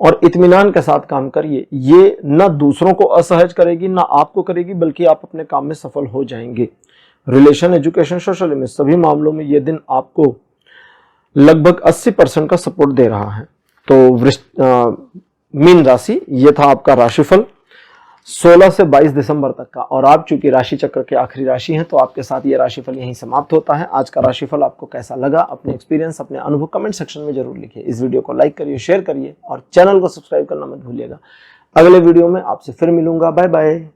और इत्मीनान के साथ काम करिए। ये ना दूसरों को असहज करेगी ना आपको करेगी, बल्कि आप अपने काम में सफल हो जाएंगे। रिलेशन, एजुकेशन, सोशल में सभी मामलों में यह दिन आपको लगभग 80% का सपोर्ट दे रहा है। तो मीन राशि, ये था आपका राशिफल 16 से 22 दिसंबर तक का। और आप चूंकि राशि चक्र के आखिरी राशि हैं, तो आपके साथ ये राशिफल यहीं समाप्त होता है। आज का राशिफल आपको कैसा लगा, अपने एक्सपीरियंस, अपने अनुभव कमेंट सेक्शन में जरूर लिखिए। इस वीडियो को लाइक करिए, शेयर करिए और चैनल को सब्सक्राइब करना मत भूलिएगा। अगले वीडियो में आपसे फिर मिलूंगा। Bye bye.